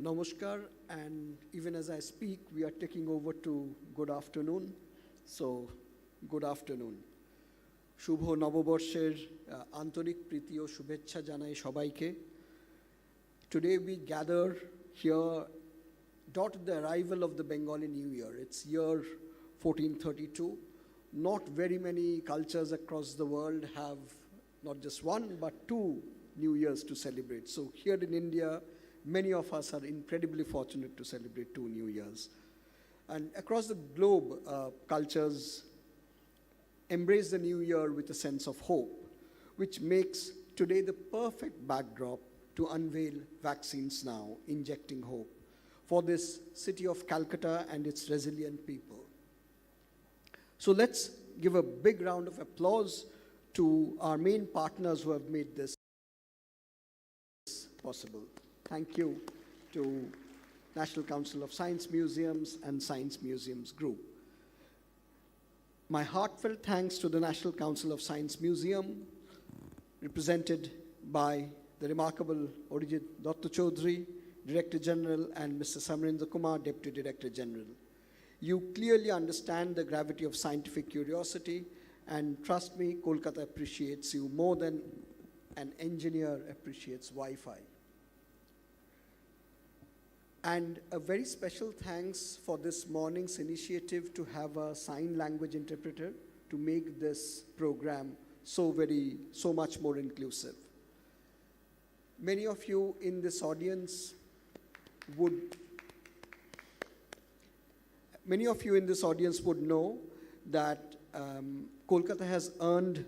Namaskar, and even as I speak, we are taking over to good afternoon. So, good afternoon. শুভ নববর্ষের আন্তরিক প্রীতি ও শুভেচ্ছা জানাই সবাইকে. Today we gather here dot the arrival of the Bengali New Year. It's year 1432. Not very many cultures across the world have not just one but 2 New Years to celebrate. So here in India, many of us are incredibly fortunate to celebrate 2 New Years. And across the globe, cultures embrace the new year with a sense of hope, which makes today the perfect backdrop to unveil vaccines now, injecting hope, for this city of Calcutta and its resilient people. So let's give a big round of applause to our main partners who have made this possible. Thank you to National Council of Science Museums and Science Museums Group. My heartfelt thanks to the National Council of Science Museum, represented by the remarkable Orijit Dr. Chaudhary, Director General, and Mr. Samrendra Kumar, Deputy Director General. You clearly understand the gravity of scientific curiosity, and trust me, Kolkata appreciates you more than an engineer appreciates Wi-Fi. And a very special thanks for this morning's initiative to have a sign language interpreter to make this program so much more inclusive. Many of you in this audience would know that Kolkata has earned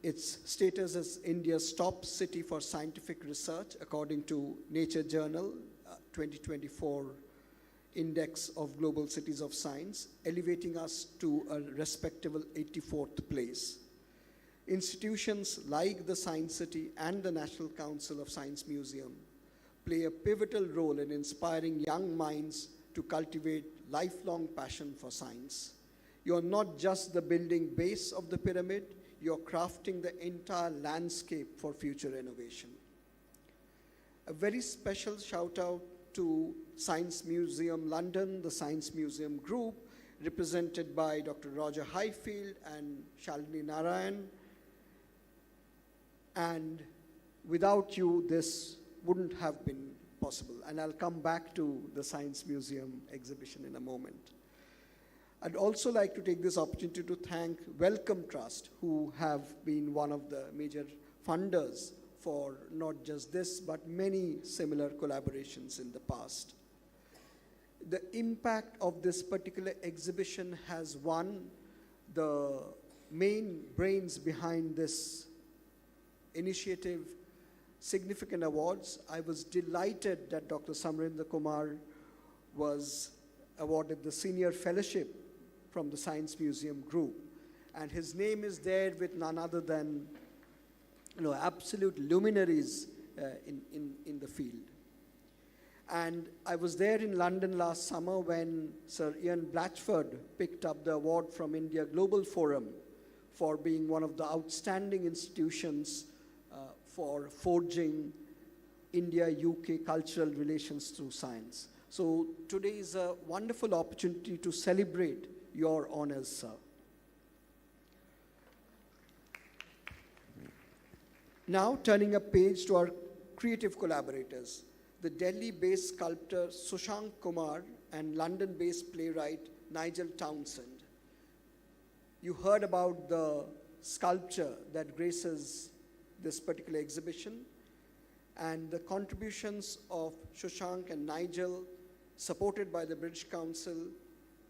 its status as India's top city for scientific research according to Nature Journal 2024 Index of Global Cities of Science, elevating us to a respectable 84th place. Institutions like the Science City and the National Council of Science Museum play a pivotal role in inspiring young minds to cultivate lifelong passion for science. You're not just the building base of the pyramid, you're crafting the entire landscape for future innovation. A very special shout out to Science Museum London, the Science Museum Group, represented by Dr. Roger Highfield and Shalini Narayan. And without you, this wouldn't have been possible. And I'll come back to the Science Museum exhibition in a moment. I'd also like to take this opportunity to thank Wellcome Trust, who have been one of the major funders for not just this, but many similar collaborations in the past. The impact of this particular exhibition has won the main brains behind this initiative significant awards. I was delighted that Dr. Samrendra Kumar was awarded the Senior Fellowship from the Science Museum Group. And his name is there with none other than absolute luminaries in the field. And I was there in London last summer when Sir Ian Blatchford picked up the award from India Global Forum for being one of the outstanding institutions for forging India-UK cultural relations through science. So today is a wonderful opportunity to celebrate your honors, sir. Now turning a page to our creative collaborators, the Delhi-based sculptor Sushank Kumar and London-based playwright Nigel Townsend. You heard about the sculpture that graces this particular exhibition, and the contributions of Sushank and Nigel, supported by the British Council,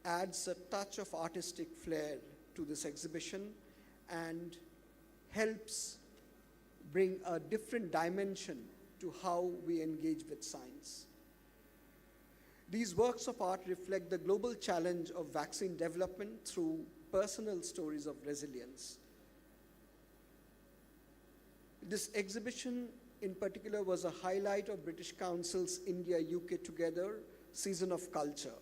adds a touch of artistic flair to this exhibition and helps bring a different dimension to how we engage with science. These works of art reflect the global challenge of vaccine development through personal stories of resilience. This exhibition in particular was a highlight of British Council's India-UK Together Season of Culture,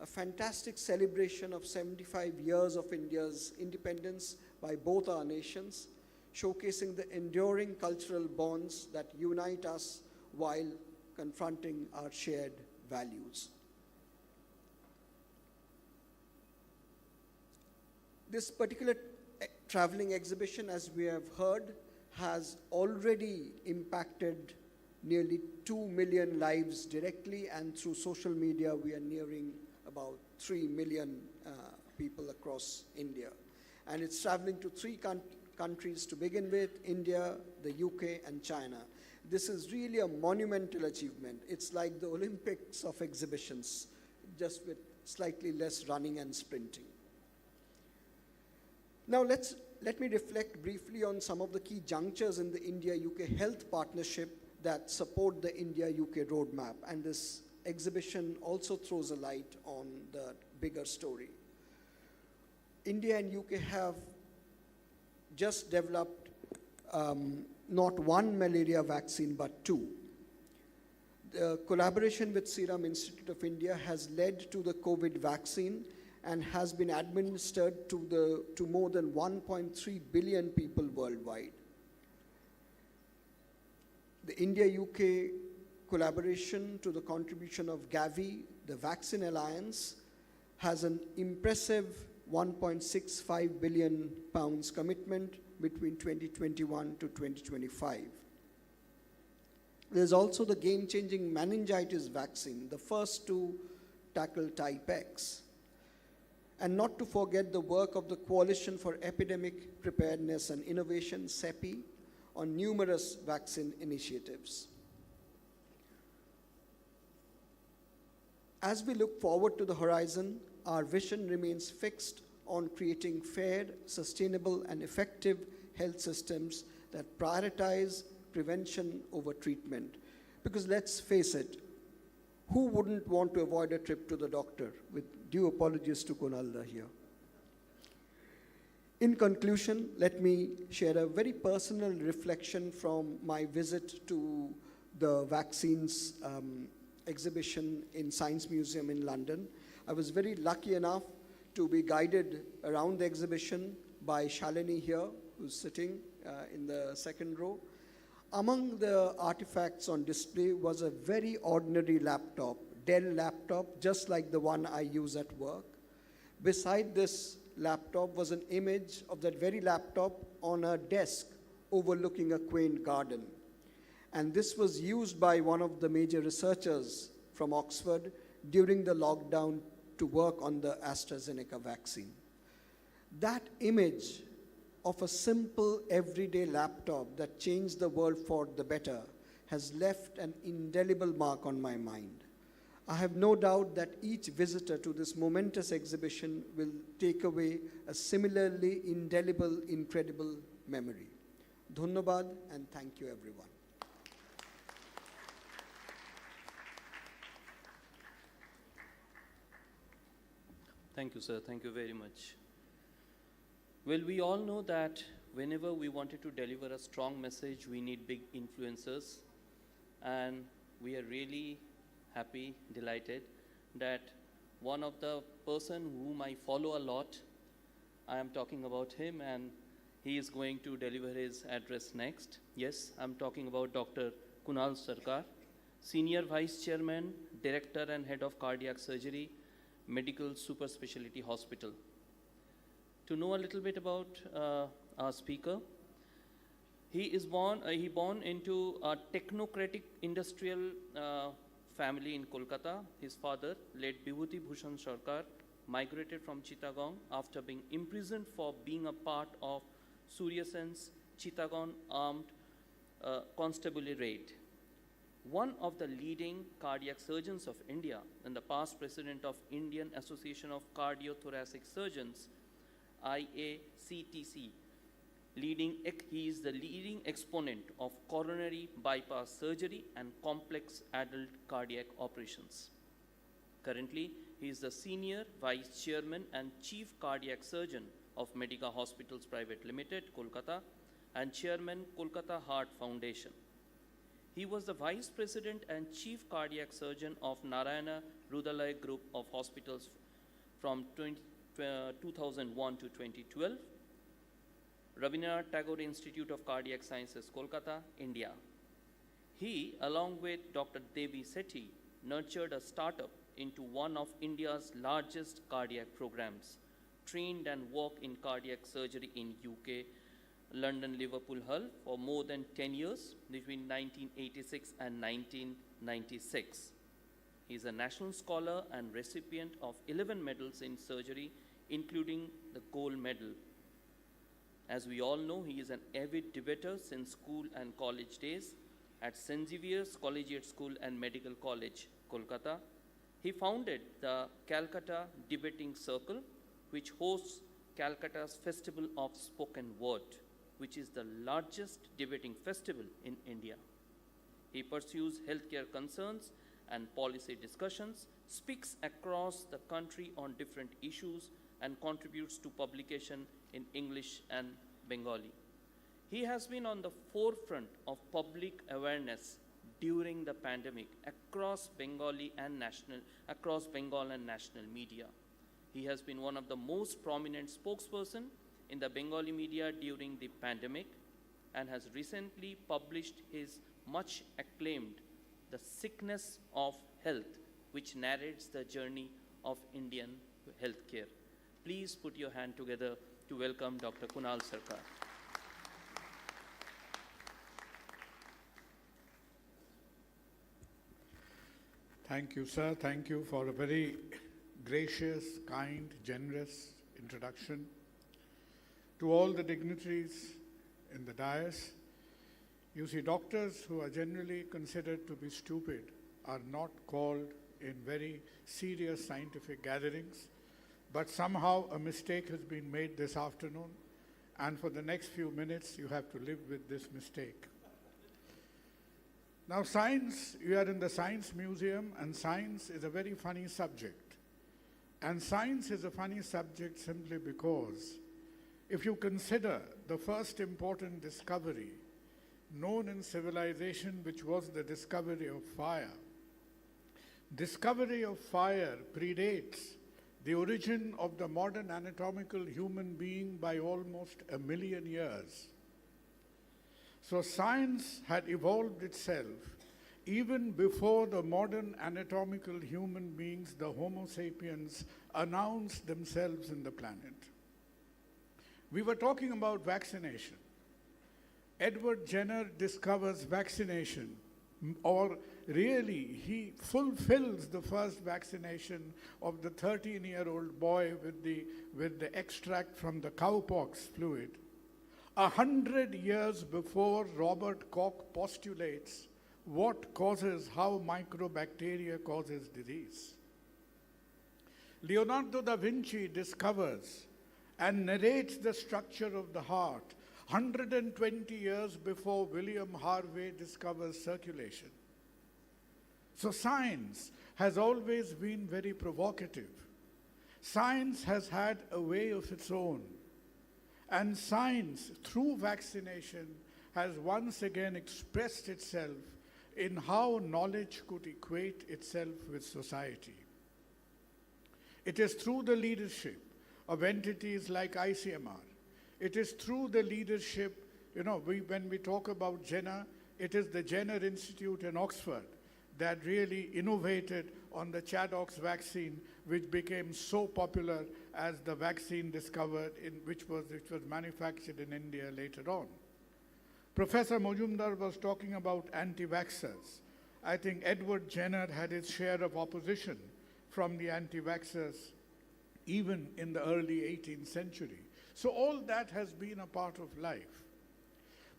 a fantastic celebration of 75 years of India's independence by both our nations, showcasing the enduring cultural bonds that unite us while confronting our shared values. This particular traveling exhibition, as we have heard, has already impacted nearly 2 million lives directly, and through social media we are nearing about 3 million people across India. And it's traveling to 3 countries to begin with: India, the UK, and China. This is really a monumental achievement. It's like the Olympics of exhibitions, just with slightly less running and sprinting. Now let me reflect briefly on some of the key junctures in the India-UK health partnership that support the India-UK roadmap, and this exhibition also throws a light on the bigger story. India and UK have just developed not one malaria vaccine, but 2. The collaboration with Serum Institute of India has led to the COVID vaccine and has been administered to more than 1.3 billion people worldwide. The India-UK collaboration to the contribution of Gavi, the Vaccine Alliance, has an impressive £1.65 billion commitment between 2021 to 2025. There's also the game-changing meningitis vaccine, the first to tackle type X. And not to forget the work of the Coalition for Epidemic Preparedness and Innovation, CEPI, on numerous vaccine initiatives. As we look forward to the horizon, our vision remains fixed on creating fair, sustainable, and effective health systems that prioritize prevention over treatment. Because let's face it, who wouldn't want to avoid a trip to the doctor? With due apologies to Kunalda here. In conclusion, let me share a very personal reflection from my visit to the vaccines exhibition in Science Museum in London. I was very lucky enough to be guided around the exhibition by Shalini here, who's sitting in the second row. Among the artifacts on display was a very ordinary laptop, Dell laptop, just like the one I use at work. Beside this laptop was an image of that very laptop on a desk overlooking a quaint garden. And this was used by one of the major researchers from Oxford during the lockdown to work on the AstraZeneca vaccine. That image of a simple everyday laptop that changed the world for the better has left an indelible mark on my mind. I have no doubt that each visitor to this momentous exhibition will take away a similarly indelible, incredible memory. Dhanyabad, and thank you, everyone. Thank you, sir. Thank you very much. Well, we all know that whenever we wanted to deliver a strong message, we need big influencers. And we are really happy, delighted that one of the person whom I follow a lot, I am talking about him, and he is going to deliver his address next. Yes, I'm talking about Dr. Kunal Sarkar, Senior Vice Chairman, Director and Head of Cardiac Surgery, Medical Super Specialty Hospital. To know a little bit about our speaker, he born into a technocratic industrial family in Kolkata. His father, late Bibhuti Bhushan Sarkar, migrated from Chittagong after being imprisoned for being a part of Surya Sen's Chittagong armed constabulary raid. One of the leading cardiac surgeons of India and the past president of Indian Association of Cardiothoracic Surgeons, IACTC, he is the leading exponent of coronary bypass surgery and complex adult cardiac operations. Currently, he is the Senior Vice Chairman and Chief Cardiac Surgeon of Medica Hospitals Private Limited, Kolkata, and Chairman, Kolkata Heart Foundation. He was the Vice President and Chief Cardiac Surgeon of Narayana Rudalaya Group of Hospitals from 2001 to 2012. Rabindranath Tagore Institute of Cardiac Sciences, Kolkata, India. He, along with Dr. Devi Sethi, nurtured a startup into one of India's largest cardiac programs, trained and worked in cardiac surgery in UK, London, Liverpool, Hull for more than 10 years between 1986 and 1996. He is a national scholar and recipient of 11 medals in surgery, including the gold medal. As we all know, he is an avid debater since school and college days at St. Xavier's Collegiate School and Medical College, Kolkata. He founded the Calcutta Debating Circle, which hosts Calcutta's Festival of Spoken Word, which is the largest debating festival in India. He pursues healthcare concerns and policy discussions, speaks across the country on different issues, and contributes to publication in English and Bengali. He has been on the forefront of public awareness during the pandemic across Bengal and national media. He has been one of the most prominent spokesperson in the Bengali media during the pandemic and has recently published his much acclaimed The Sickness of Health, which narrates the journey of Indian healthcare. Please put your hand together to welcome Dr. Kunal Sarkar. Thank you, sir. Thank you for a very gracious, kind, generous introduction. To all the dignitaries in the dais, you see, doctors who are generally considered to be stupid are not called in very serious scientific gatherings, but somehow a mistake has been made this afternoon, and for the next few minutes you have to live with this mistake. Now, science, you are in the Science Museum, and science is a very funny subject. And science is a funny subject simply because if you consider the first important discovery known in civilization, which was the discovery of fire, discovery of fire predates the origin of the modern anatomical human being by almost 1 million years. So science had evolved itself even before the modern anatomical human beings, the Homo sapiens, announced themselves in the planet. We were talking about vaccination. Edward Jenner discovers vaccination, or really, he fulfills the first vaccination of the 13-year-old boy with the extract from the cowpox fluid. 100 years before Robert Koch postulates how microbacteria causes disease. Leonardo da Vinci discovers and narrates the structure of the heart 120 years before William Harvey discovers circulation. So science has always been very provocative. Science has had a way of its own. And science, through vaccination, has once again expressed itself in how knowledge could equate itself with society. It is through the leadership of entities like ICMR. It is through the leadership, when we talk about Jenner, it is the Jenner Institute in Oxford that really innovated on the Chadox vaccine, which became so popular as the vaccine discovered, which was manufactured in India later on. Professor Majumdar was talking about anti-vaxxers. I think Edward Jenner had his share of opposition from the anti-vaxxers even in the early 18th century. So all that has been a part of life.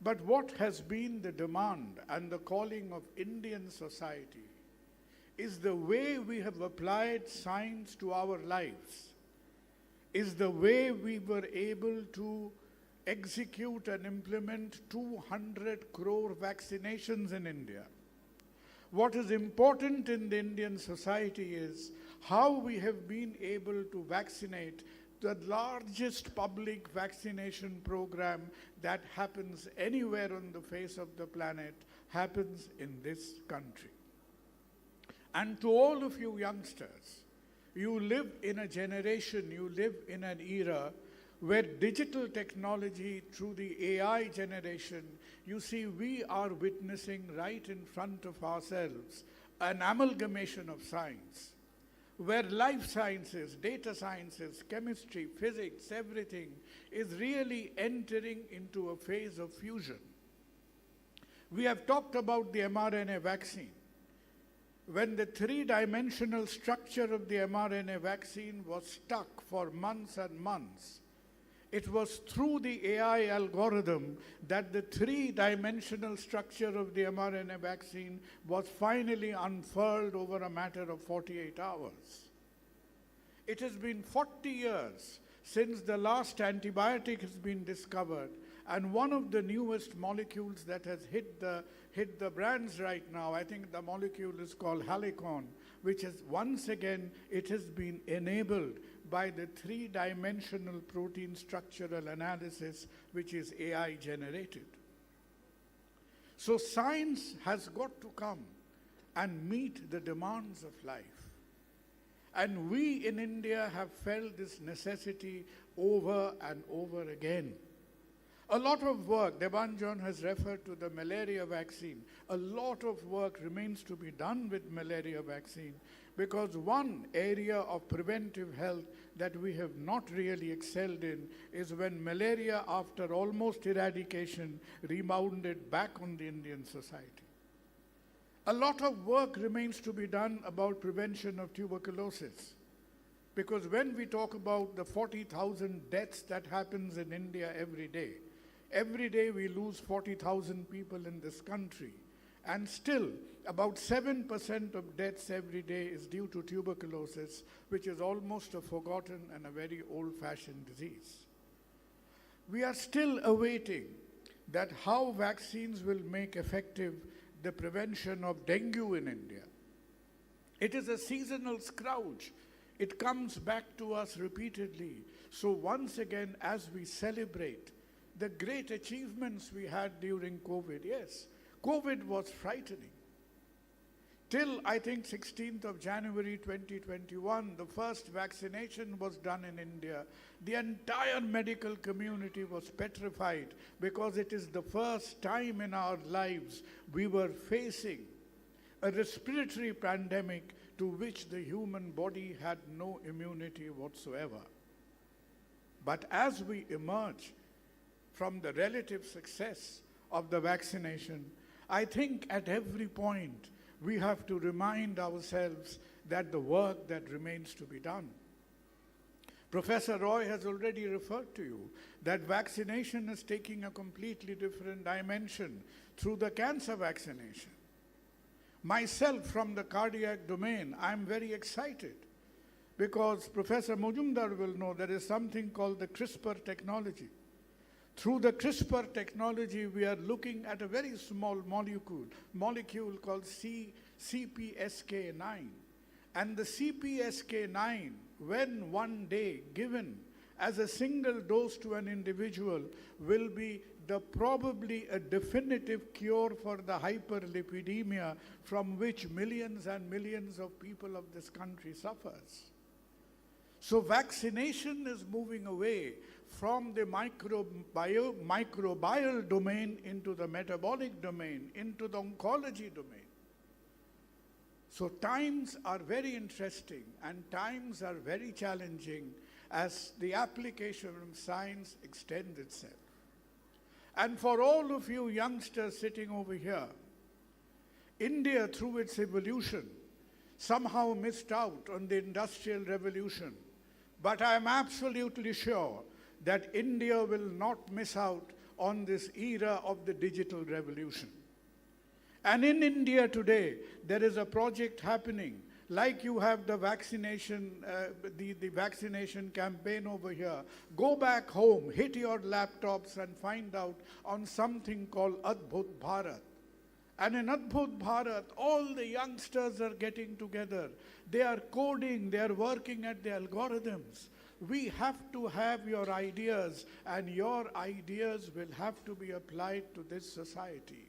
But what has been the demand and the calling of Indian society is the way we have applied science to our lives, is the way we were able to execute and implement 200 crore vaccinations in India. What is important in the Indian society is how we have been able to vaccinate. The largest public vaccination program that happens anywhere on the face of the planet happens in this country. And to all of you youngsters, you live in a generation, you live in an era where digital technology through the AI generation, you see we are witnessing right in front of ourselves an amalgamation of science, where life sciences, data sciences, chemistry, physics, everything is really entering into a phase of fusion. We have talked about the mRNA vaccine. When the three-dimensional structure of the mRNA vaccine was stuck for months and months, it was through the AI algorithm that the three-dimensional structure of the mRNA vaccine was finally unfurled over a matter of 48 hours. It has been 40 years since the last antibiotic has been discovered, and one of the newest molecules that has hit the brands right now, I think the molecule is called Halicon, which is once again, it has been enabled by the three-dimensional protein structural analysis, which is AI generated. So science has got to come and meet the demands of life. And we in India have felt this necessity over and over again. A lot of work, Debanjan has referred to the malaria vaccine. A lot of work remains to be done with malaria vaccine, because one area of preventive health that we have not really excelled in is when malaria, after almost eradication, rebounded back on the Indian society. A lot of work remains to be done about prevention of tuberculosis, because when we talk about the 40,000 deaths that happens in India every day we lose 40,000 people in this country. And still, about 7% of deaths every day is due to tuberculosis, which is almost a forgotten and a very old-fashioned disease. We are still awaiting that how vaccines will make effective the prevention of dengue in India. It is a seasonal scourge. It comes back to us repeatedly. So once again, as we celebrate the great achievements we had during COVID, yes, COVID was frightening. Till, I think, 16th of January 2021, the first vaccination was done in India. The entire medical community was petrified because it is the first time in our lives we were facing a respiratory pandemic to which the human body had no immunity whatsoever. But as we emerge from the relative success of the vaccination, I think at every point we have to remind ourselves that the work that remains to be done. Professor Roy has already referred to you that vaccination is taking a completely different dimension through the cancer vaccination. Myself, from the cardiac domain, I'm very excited because Professor Majumdar will know there is something called the CRISPR technology. Through the CRISPR technology, we are looking at a very small molecule called CPSK9. And the CPSK9, when one day given as a single dose to an individual, will be probably a definitive cure for the hyperlipidemia from which millions and millions of people of this country suffers. So vaccination is moving away from the microbial domain into the metabolic domain, into the oncology domain. So times are very interesting and times are very challenging as the application of science extends itself. And for all of you youngsters sitting over here, India, through its evolution, somehow missed out on the Industrial Revolution. But I am absolutely sure that India will not miss out on this era of the digital revolution. And in India today, there is a project happening, like you have the vaccination, the vaccination campaign over here. Go back home, hit your laptops and find out on something called Adbhut Bharat. And in Adbhut Bharat, all the youngsters are getting together. They are coding, they are working at the algorithms. We have to have your ideas, and your ideas will have to be applied to this society.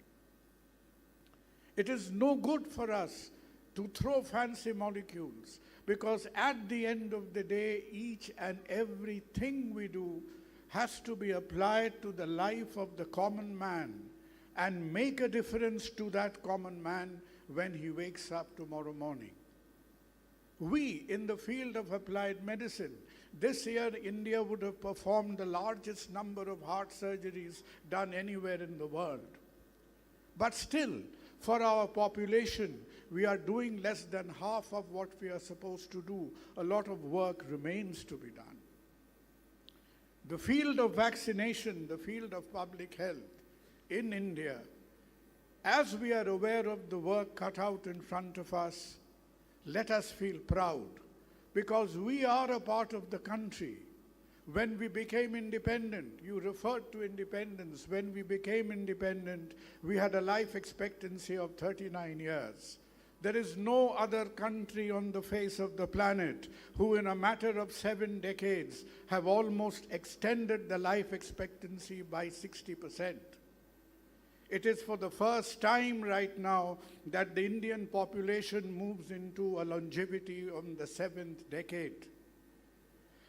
It is no good for us to throw fancy molecules, because at the end of the day, each and everything we do has to be applied to the life of the common man and make a difference to that common man when he wakes up tomorrow morning. We, in the field of applied medicine, this year India would have performed the largest number of heart surgeries done anywhere in the world. But still, for our population, we are doing less than half of what we are supposed to do. A lot of work remains to be done. The field of vaccination, the field of public health in India, as we are aware of the work cut out in front of us, let us feel proud, because we are a part of the country. When we became independent, you referred to independence. When we became independent, we had a life expectancy of 39 years. There is no other country on the face of the planet who in a matter of 7 decades have almost extended the life expectancy by 60%. It is for the first time right now that the Indian population moves into a longevity on the 7th decade.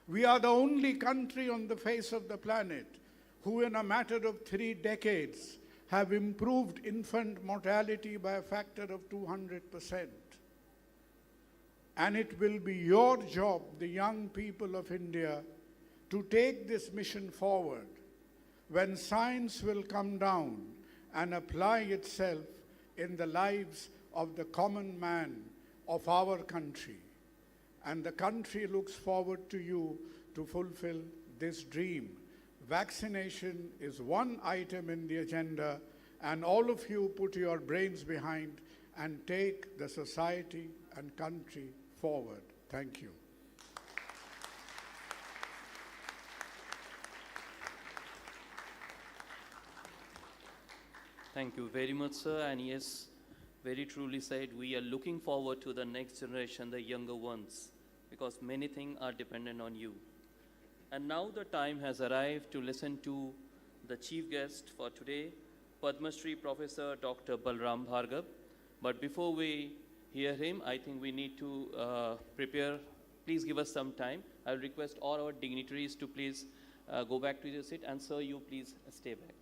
We are the only country on the face of the planet who in a matter of 3 decades have improved infant mortality by a factor of 200%. And it will be your job, the young people of India, to take this mission forward when science will come down and apply itself in the lives of the common man of our country. And the country looks forward to you to fulfill this dream. Vaccination is one item in the agenda, and all of you put your brains behind and take the society and country forward. Thank you. Thank you very much, sir. And yes, very truly said, we are looking forward to the next generation, the younger ones, because many things are dependent on you. And now the time has arrived to listen to the chief guest for today, Padma Shri Professor Dr. Balram Bhargav. But before we hear him, I think we need to prepare. Please give us some time. I will request all our dignitaries to please go back to your seat, and sir, you please stay back.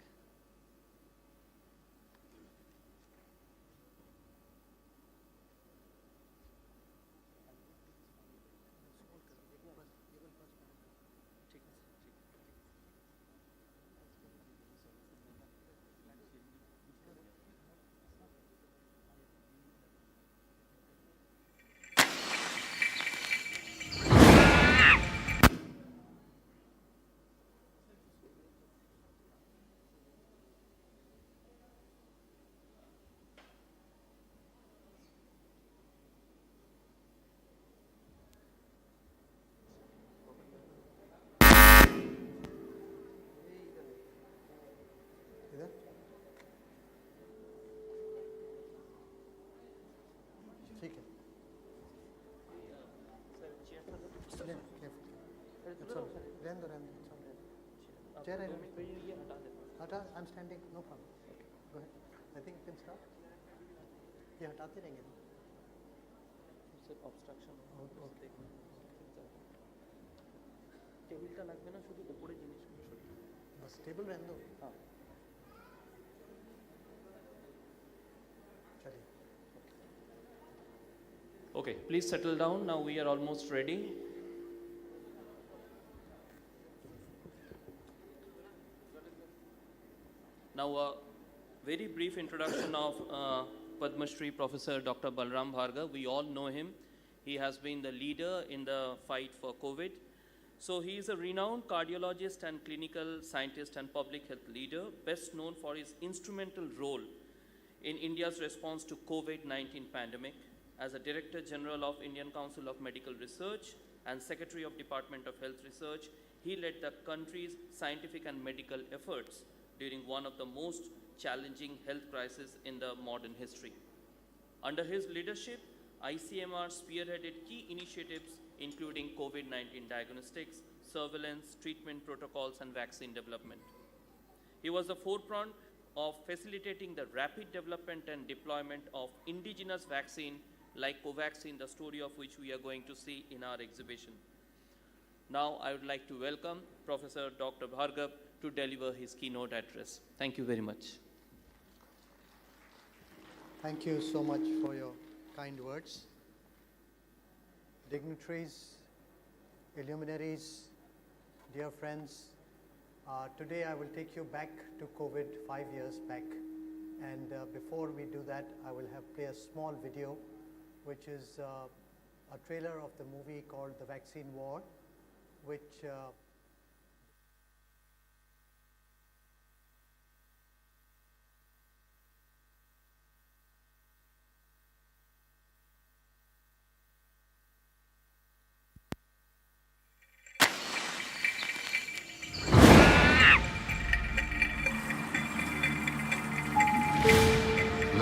chair I hata, I'm standing, no problem. Okay, go ahead. I think you can start. ये हटाते रहेंगे ना? obstruction Okay. টেবিলটা লাগবে না, শুধু উপরে জিনিসগুলো সরিয়ে बस टेबल रहने दो. हाँ चलिए. Okay, please settle down. Now we are almost ready. Now a very brief introduction of Padma Shri Professor Dr. Balram Bhargav. We all know him. He has been the leader in the fight for COVID. So he is a renowned cardiologist and clinical scientist and public health leader, best known for his instrumental role in India's response to COVID-19 pandemic. As a Director General of Indian Council of Medical Research and Secretary of Department of Health Research, he led the country's scientific and medical efforts during one of the most challenging health crises in the modern history. Under his leadership, ICMR spearheaded key initiatives including COVID-19 diagnostics, surveillance, treatment protocols, and vaccine development. He was the forefront of facilitating the rapid development and deployment of indigenous vaccine like Covaxin, the story of which we are going to see in our exhibition. Now I would like to welcome Professor Dr. Bhargav to deliver his keynote address. Thank you very much. Thank you so much for your kind words. Dignitaries, illuminaries, dear friends, today I will take you back to COVID 5 years back. And before we do that, I will play a small video, which is a trailer of the movie called The Vaccine War, which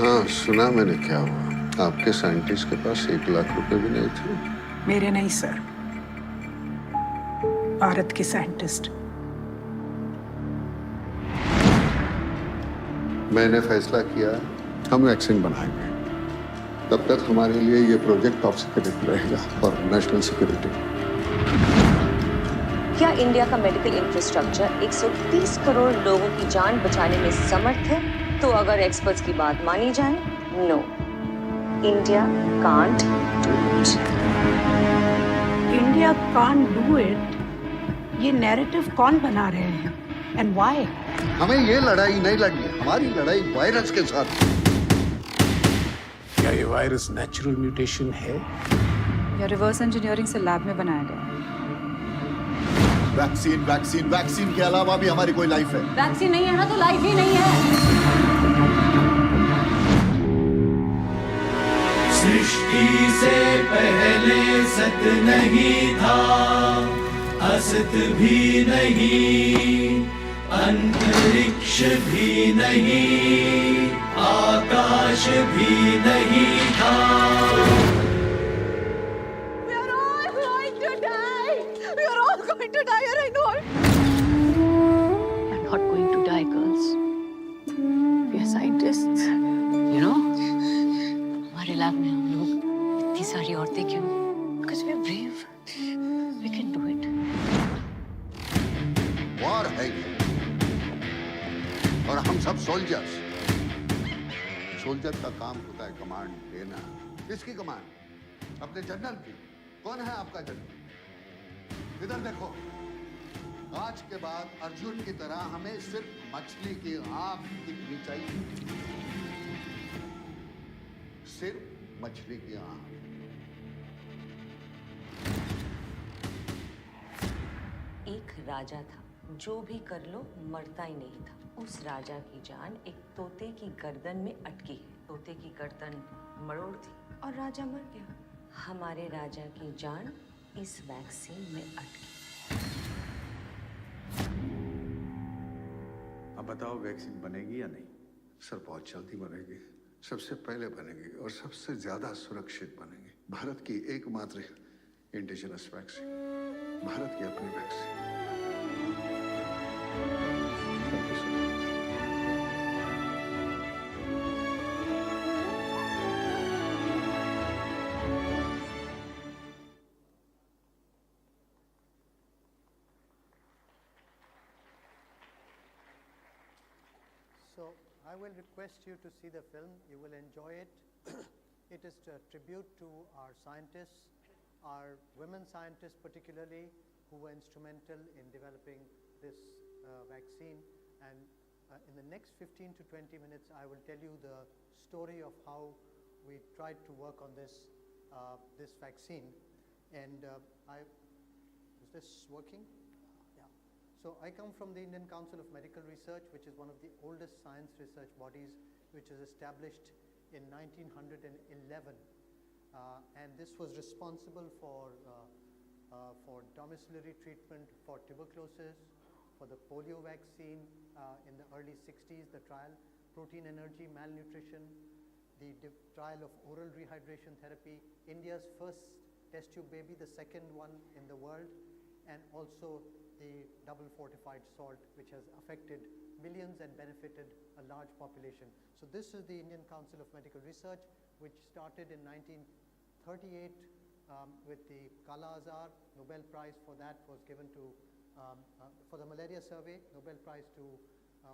हाँ, सुना मैंने क्या हुआ। आपके scientist के पास 1 लाख रुपए भी नहीं थे। मेरे नहीं सर, भारत के साइंटिस्ट। मैंने फैसला किया हम वैक्सीन बनाएंगे। तब तक हमारे लिए ये प्रोजेक्ट टॉप सीक्रेट रहेगा और नेशनल सिक्योरिटी। क्या इंडिया का मेडिकल इंफ्रास्ट्रक्चर 130 करोड़ लोगों की जान बचाने में समर्थ है? तो अगर एक्सपर्ट्स की बात मानी जाए, no, India can't do it. India can't do it, ये नैरेटिव कौन बना रहे हैं एंड व्हाई? हमें ये लड़ाई नहीं लड़नी है, हमारी लड़ाई वायरस के साथ। क्या ये वायरस नेचुरल म्यूटेशन है या रिवर्स इंजीनियरिंग से लैब में बनाया गया? वैक्सीन वैक्सीन वैक्सीन के अलावा भी हमारी कोई लाइफ है। वैक्सीन नहीं है ना तो लाइफ ही नहीं है। सृष्टि से पहले सत नहीं था, असत भी नहीं, अंतरिक्ष भी नहीं, आकाश भी नहीं था। We are all going to die. We are all going to die, I know. We're not going to die, girls. We are scientists. You know? हमारे लैब में हम लोग इतनी सारी औरतें क्यों? Because we are brave. We can do it. War है ये और हम सब सोल्जर्स। सोल्जर का काम होता है कमांड देना। किसकी कमांड? अपने जनरल की। कौन है आपका जनरल? इधर देखो, आज के बाद अर्जुन की तरह हमें सिर्फ मछली की आंख दिखनी चाहिए, सिर्फ मछली की आंख। एक राजा था, जो भी कर लो मरता ही नहीं था। उस राजा की जान एक तोते की गर्दन में अटकी है। तोते की गर्दन मरोड़ दी और राजा मर गया। हमारे राजा की जान इस वैक्सीन में अटकी। अब बताओ वैक्सीन बनेगी या नहीं? सर बहुत जल्दी बनेगी, सबसे पहले बनेगी और सबसे ज्यादा सुरक्षित बनेगी। भारत की एकमात्र इंडिजिनस वैक्सीन, भारत की अपनी vaccine. Thank you, sir. So I will request you to see the film. You will enjoy it. It is a tribute to our scientists, our women scientists particularly, who were instrumental in developing this vaccine. And in the next 15 to 20 minutes, I will tell you the story of how we tried to work on this vaccine. And is this working? Yeah. So I come from the Indian Council of Medical Research, which is one of the oldest science research bodies, which was established in 1911. And this was responsible for domiciliary treatment for tuberculosis, for the polio vaccine in the early 60s, the trial, protein energy, malnutrition, the trial of oral rehydration therapy, India's first test tube baby, the second one in the world, and also the double fortified salt, which has affected millions and benefited a large population. So this is the Indian Council of Medical Research, which started in 1938 with the Kala Azar. Nobel Prize for that was given to, for the malaria survey, Nobel Prize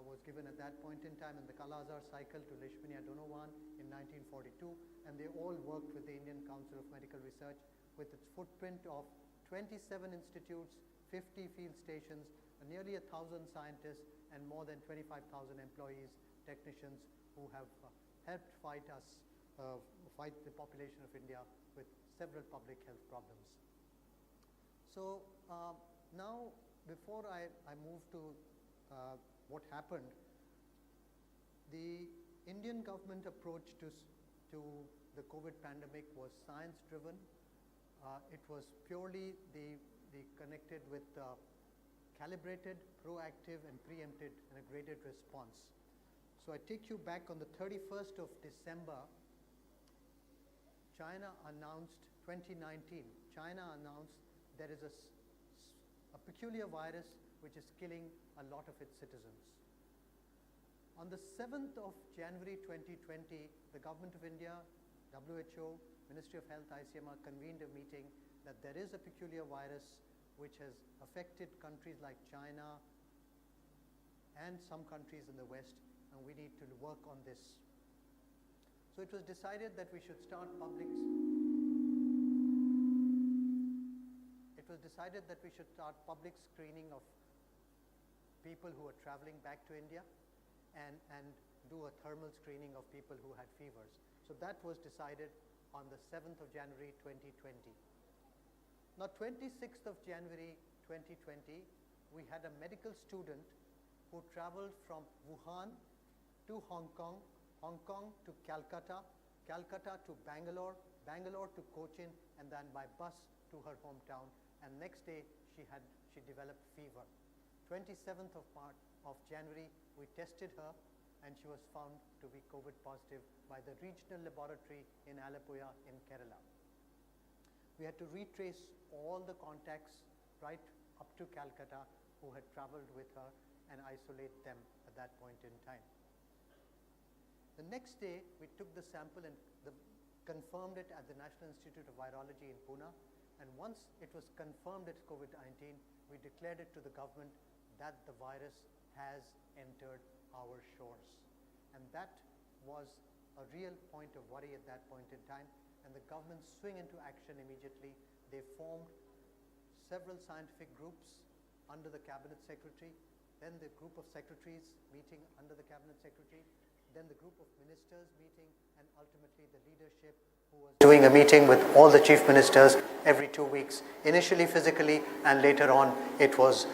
was given at that point in time, and the Kala Azar cycle to Lashminia Donovan in 1942, and they all worked with the Indian Council of Medical Research with its footprint of 27 institutes, 50 field stations, nearly 1,000 scientists, and more than 25,000 employees, technicians who have helped fight the population of India with several public health problems. So now, before I move to what happened, the Indian government approach to the COVID pandemic was science-driven. It was purely the connected with calibrated, proactive, and preempted and a graded response. So I take you back on the 31st of December, China announced 2019. China announced there is a peculiar virus which is killing a lot of its citizens. On the 7th of January 2020, the Government of India, WHO, Ministry of Health, ICMR convened a meeting that there is a peculiar virus which has affected countries like China and some countries in the West, and we need to work on this. So it was decided that we should start public screening of people who are traveling back to India and do a thermal screening of people who had fevers. So that was decided on the 7th of January 2020. Now, 26th of January 2020, we had a medical student who traveled from Wuhan to Hong Kong, Hong Kong to Calcutta, Calcutta to Bangalore, Bangalore to Cochin, and then by bus to her hometown. And next day, she developed fever. 27th of January, we tested her, and she was found to be COVID positive by the regional laboratory in Alappuzha in Kerala. We had to retrace all the contacts right up to Calcutta who had traveled with her and isolate them at that point in time. The next day, we took the sample and confirmed it at the National Institute of Virology in Pune. And once it was confirmed as COVID-19, we declared it to the government that the virus has entered our shores. And that was a real point of worry at that point in time. And the government swung into action immediately. They formed several scientific groups under the cabinet secretary, then the group of secretaries meeting under the cabinet secretary, then the group of ministers meeting, and ultimately the leadership who was doing a meeting with all the chief ministers every 2 weeks, initially physically, and later on it was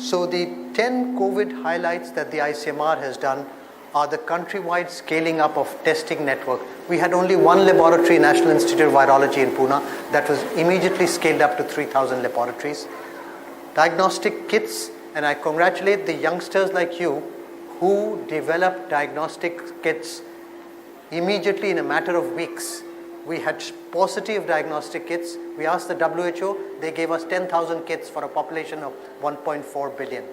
so the 10 COVID highlights that the ICMR has done are the countrywide scaling up of testing network. We had only one laboratory, National Institute of Virology in Pune, that was immediately scaled up to 3,000 laboratories. Diagnostic kits, and I congratulate the youngsters like you who developed diagnostic kits immediately in a matter of weeks. We had paucity of diagnostic kits. We asked the WHO, they gave us 10,000 kits for a population of 1.4 billion.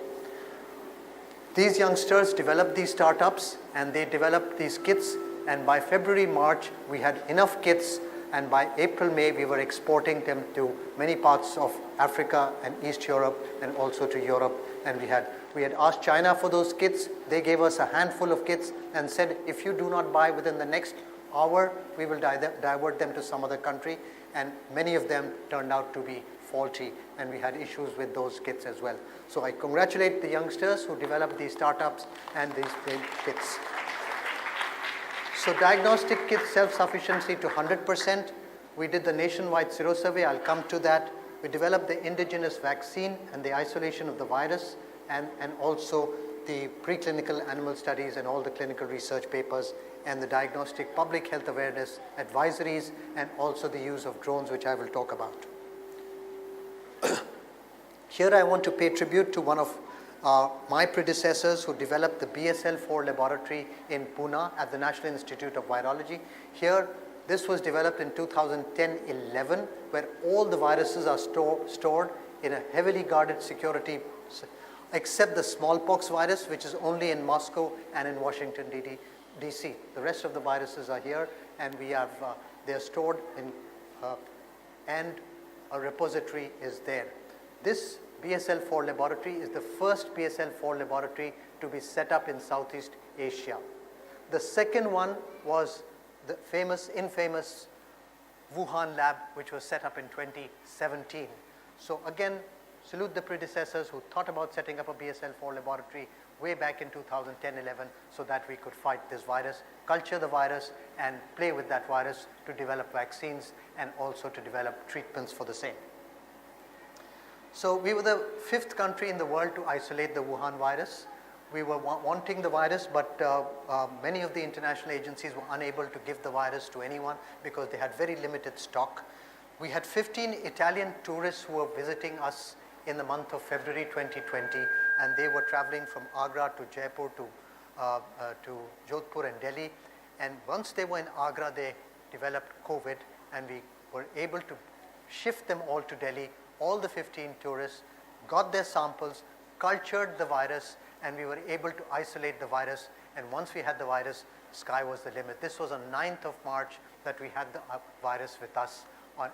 These youngsters developed these startups and they developed these kits, and by February, March, we had enough kits, and by April, May, we were exporting them to many parts of Africa and East Europe and also to Europe. And we had asked China for those kits. They gave us a handful of kits and said, if you do not buy within the next hour, we will divert them to some other country. And many of them turned out to be faulty, and we had issues with those kits as well. So I congratulate the youngsters who developed these startups and these kits. So diagnostic kit self-sufficiency to 100%. We did the nationwide sero survey. I'll come to that. We developed the indigenous vaccine and the isolation of the virus, and also the preclinical animal studies and all the clinical research papers, and the diagnostic public health awareness advisories, and also the use of drones, which I will talk about. Here I want to pay tribute to one of my predecessors who developed the BSL-4 laboratory in Pune at the National Institute of Virology. Here, this was developed in 2010-11, where all the viruses are stored in a heavily guarded security, except the smallpox virus, which is only in Moscow and in Washington, D.C. The rest of the viruses are here, and they are stored in, and a repository is there. This BSL-4 laboratory is the first BSL-4 laboratory to be set up in Southeast Asia. The second one was the infamous Wuhan lab, which was set up in 2017. So again, salute the predecessors who thought about setting up a BSL-4 laboratory way back in 2010-11 so that we could fight this virus, culture the virus, and play with that virus to develop vaccines and also to develop treatments for the same. So we were the 5th country in the world to isolate the Wuhan virus. We were wanting the virus, but many of the international agencies were unable to give the virus to anyone because they had very limited stock. We had 15 Italian tourists who were visiting us in the month of February 2020, and they were traveling from Agra to Jaipur to Jodhpur and Delhi. And once they were in Agra, they developed COVID, and we were able to shift them all to Delhi. All the 15 tourists got their samples, cultured the virus, and we were able to isolate the virus. And once we had the virus, sky was the limit. This was on 9th of March that we had the virus with us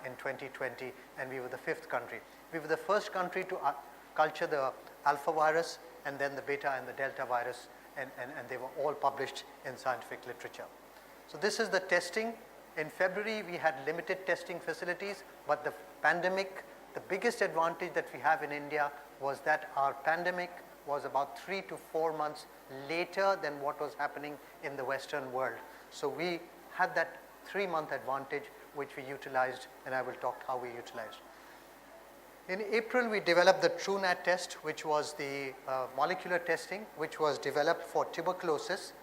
in 2020, and we were the 5th country. We were the first country to culture the alpha virus, and then the beta and the delta virus, and they were all published in scientific literature. So this is the testing. In February, we had limited testing facilities, but the pandemic, the biggest advantage that we have in India was that our pandemic was about 3 to 4 months later than what was happening in the Western world. So we had that 3-month advantage, which we utilized, and I will talk how we utilized. In April, we developed the TrueNat test, which was the molecular testing, which was developed for tuberculosis,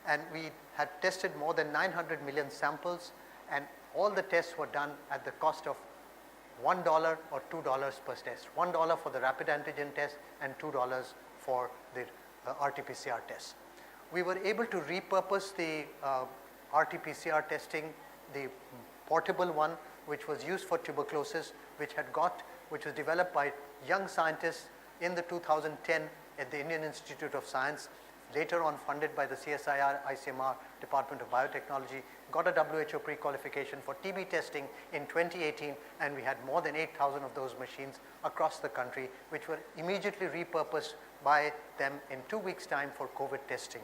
and we had tested more than 900 million samples, and all the tests were done at the cost of $1 or $2 per test. $1 for the rapid antigen test and $2 for the RT-PCR test. We were able to repurpose the RT-PCR testing, the portable one, which was used for tuberculosis, which was developed by young scientists in the 2010 at the Indian Institute of Science, later on funded by the CSIR ICMR Department of Biotechnology, got a WHO pre-qualification for TB testing in 2018, and we had more than 8,000 of those machines across the country, which were immediately repurposed by them in 2 weeks' time for COVID testing.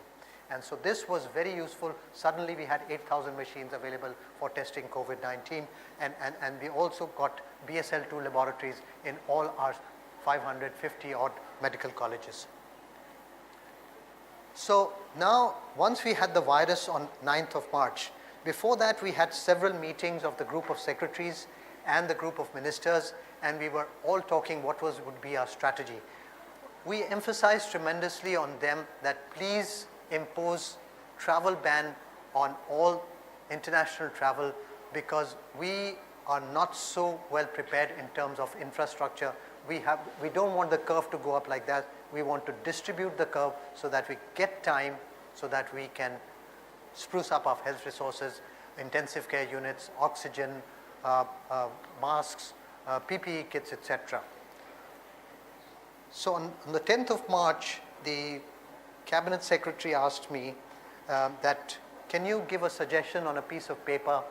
And so this was very useful. Suddenly we had 8,000 machines available for testing COVID-19, and we also got BSL-2 laboratories in all our 550 odd medical colleges. So now, once we had the virus on 9th of March, before that we had several meetings of the group of secretaries and the group of ministers, and we were all talking what would be our strategy. We emphasized tremendously on them that please impose travel ban on all international travel, because we are not so well prepared in terms of infrastructure. We don't want the curve to go up like that. We want to distribute the curve so that we get time, so that we can spruce up our health resources. intensive care units, oxygen, masks, PPE kits, etc. So on the 10th of March, the Cabinet Secretary asked me that, can you give a suggestion on a piece of paper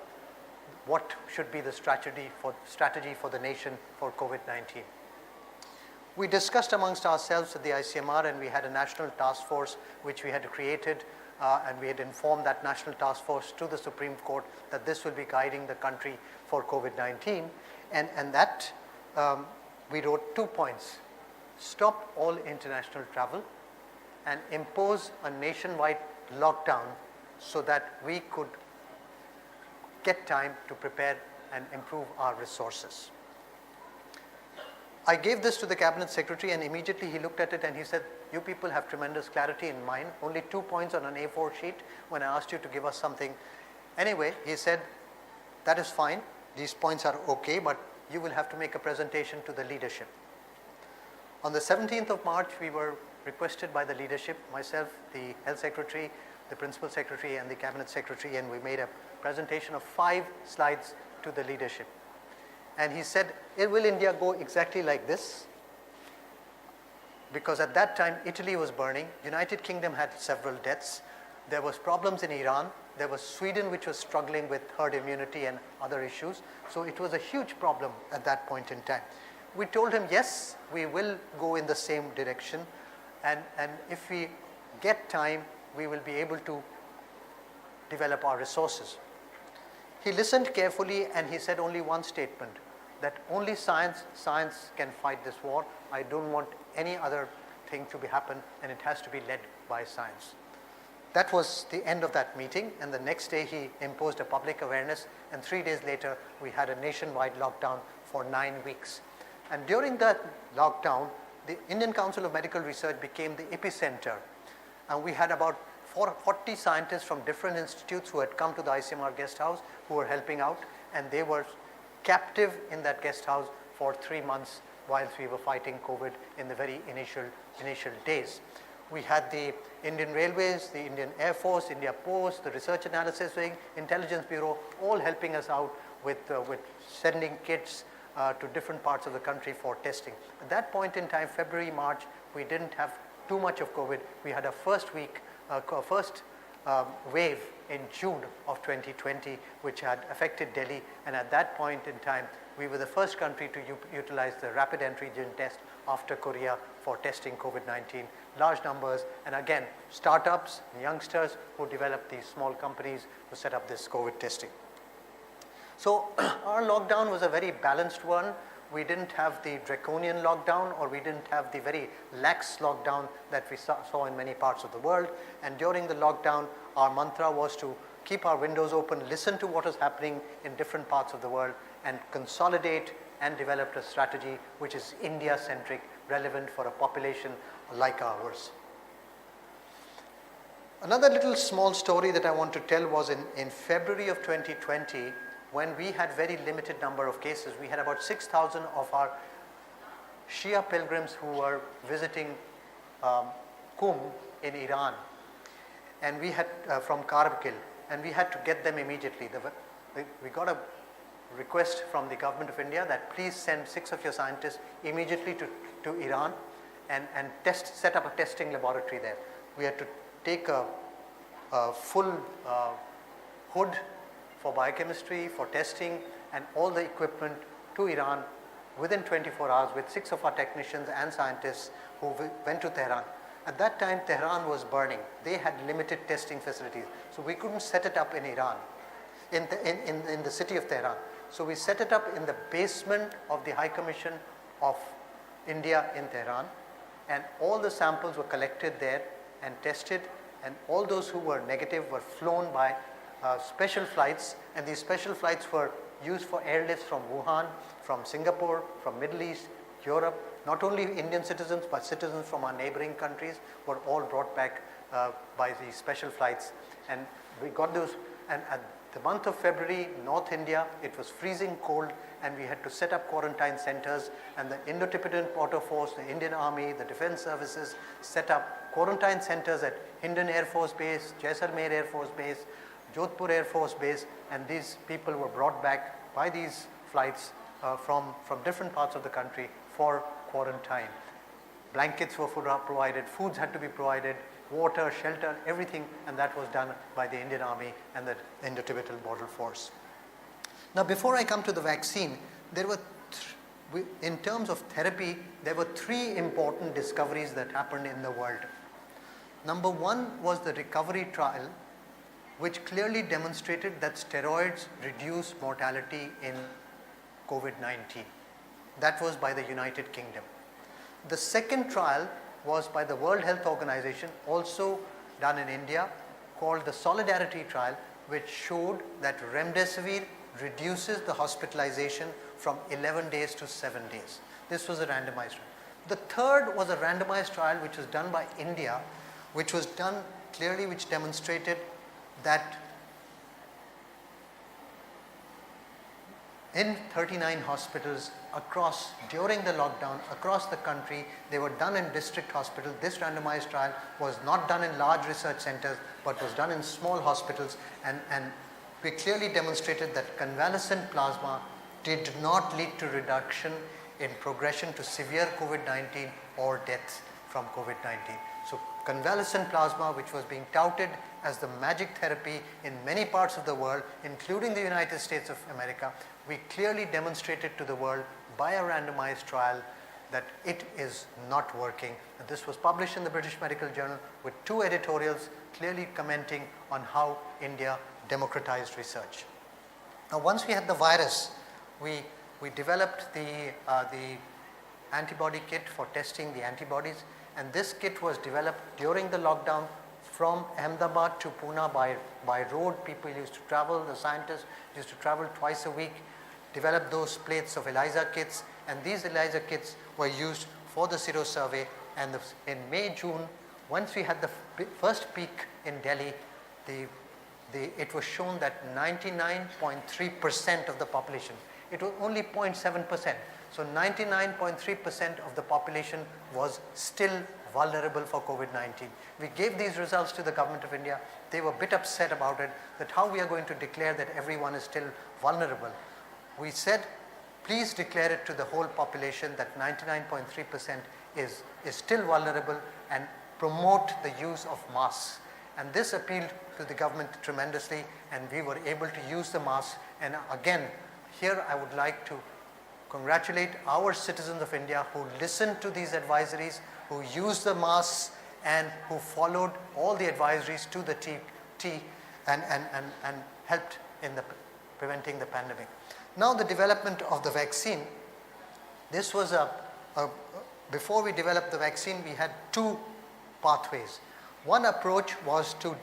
what should be the strategy for the nation for COVID-19? We discussed amongst ourselves at the ICMR, and we had a national task force which we had created, and we had informed that national task force to the Supreme Court that this will be guiding the country for COVID-19, and that we wrote 2 points: stop all international travel and impose a nationwide lockdown so that we could get time to prepare and improve our resources. I gave this to the Cabinet Secretary, and immediately he looked at it and he said, you people have tremendous clarity in mind, only 2 points on an A4 sheet when I asked you to give us something. Anyway, he said, that is fine, these points are okay, but you will have to make a presentation to the leadership. On the 17th of March, we were requested by the leadership, myself, the Health Secretary, the Principal Secretary, and the Cabinet Secretary, and we made a presentation of 5 slides to the leadership. And he said, will India go exactly like this? Because at that time, Italy was burning, United Kingdom had several deaths, there was problems in Iran, there was Sweden which was struggling with herd immunity and other issues. So it was a huge problem at that point in time. We told him, yes, we will go in the same direction, and if we get time, we will be able to develop our resources. He listened carefully and he said only one statement, that only science can fight this war. I don't want any other thing to happen, and it has to be led by science. That was the end of that meeting, and the next day he imposed a public awareness, and 3 days later we had a nationwide lockdown for 9 weeks. And during that lockdown, the Indian Council of Medical Research became the epicenter, and we had about 40 scientists from different institutes who had come to the ICMR guest house who were helping out, and they were captive in that guest house for 3 months whilst we were fighting COVID in the very initial days. We had the Indian Railways, the Indian Air Force, India Post, the Research Analysis Wing, Intelligence Bureau, all helping us out with sending kits to different parts of the country for testing. At that point in time, February, March, we didn't have too much of COVID. We had a first wave in June of 2020, which had affected Delhi, and at that point in time, we were the first country to utilize the rapid antigen test after Korea for testing COVID-19, large numbers, and again, startups, youngsters who developed these small companies to set up this COVID testing. So our lockdown was a very balanced one. We didn't have the draconian lockdown, or we didn't have the very lax lockdown that we saw in many parts of the world. And during the lockdown, our mantra was to keep our windows open, listen to what is happening in different parts of the world, and consolidate and develop a strategy which is India-centric, relevant for a population like ours. Another little small story that I want to tell was in February of 2020, when we had very limited number of cases. We had about 6,000 of our Shia pilgrims who were visiting Kumbh in Iran, and we had from Karbgil, and we had to get them immediately. We got a request from the government of India that please send 6 of your scientists immediately to Iran and set up a testing laboratory there. We had to take a full hood for biochemistry, for testing, and all the equipment to Iran within 24 hours with 6 of our technicians and scientists who went to Tehran. At that time, Tehran was burning. They had limited testing facilities, so we couldn't set it up in Iran, in the city of Tehran. So we set it up in the basement of the High Commission of India in Tehran, and all the samples were collected there and tested, and all those who were negative were flown by special flights, and these special flights were used for airlifts from Wuhan, from Singapore, from Middle East, Europe. Not only Indian citizens, but citizens from our neighboring countries were all brought back by these special flights. And we got those, and at the month of February, North India, it was freezing cold, and we had to set up quarantine centers, and the Indo-Tibetan Border Force, the Indian Army, the Defense Services set up quarantine centers at Hindon Air Force Base, Jaisalmer Air Force Base, Jodhpur Air Force Base, and these people were brought back by these flights from different parts of the country for quarantine. Blankets were provided, foods had to be provided, water, shelter, everything, and that was done by the Indian Army and the Indo-Tibetan Border Force. Now, before I come to the vaccine, there were, in terms of therapy, there were three important discoveries that happened in the world. Number one was the recovery trial, which clearly demonstrated that steroids reduce mortality in COVID-19. That was by the United Kingdom. The second trial was by the World Health Organization, also done in India, called the Solidarity Trial, which showed that remdesivir reduces the hospitalization from 11 days to 7 days. This was a randomized trial. The third was a randomized trial which was done by India, which was done clearly, which demonstrated that in 39 hospitals across, during the lockdown, across the country, they were done in district hospitals. This randomized trial was not done in large research centers, but was done in small hospitals, and we clearly demonstrated that convalescent plasma did not lead to reduction in progression to severe COVID-19 or death from COVID-19. So convalescent plasma, which was being touted as the magic therapy in many parts of the world, including the United States of America, we clearly demonstrated to the world by a randomized trial that it is not working. And this was published in the British Medical Journal with 2 editorials clearly commenting on how India democratized research. Now, once we had the virus, we developed the antibody kit for testing the antibodies, and this kit was developed during the lockdown from Ahmedabad to Pune by road. People used to travel, the scientists used to travel twice a week, develop those plates of ELISA kits, and these ELISA kits were used for the sero survey. And in May, June, once we had the first peak in Delhi, it was shown that 99.3% of the population, it was only 0.7%. So 99.3% of the population was still vulnerable for COVID-19. We gave these results to the government of India. They were a bit upset about it, that how we are going to declare that everyone is still vulnerable. We said, please declare it to the whole population that 99.3% is still vulnerable, and promote the use of masks. And this appealed to the government tremendously, and we were able to use the masks. And again, here I would like to congratulate our citizens of India who listened to these advisories, who used the masks, and who followed all the advisories to the T and helped in preventing the pandemic. Now, the development of the vaccine. This was before we developed the vaccine, we had 2 pathways. One approach was to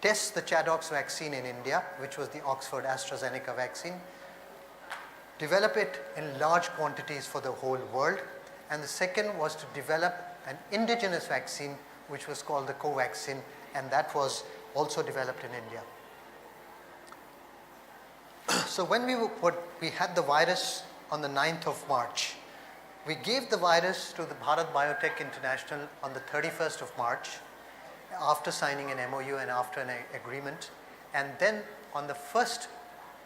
test the Chadox vaccine in India, which was the Oxford AstraZeneca vaccine, develop it in large quantities for the whole world. And the second was to develop an indigenous vaccine, which was called the Covaxin, and that was also developed in India. So when we had the virus on the 9th of March, we gave the virus to the Bharat Biotech International on the 31st of March, after signing an MOU and after an agreement. And then on the 1st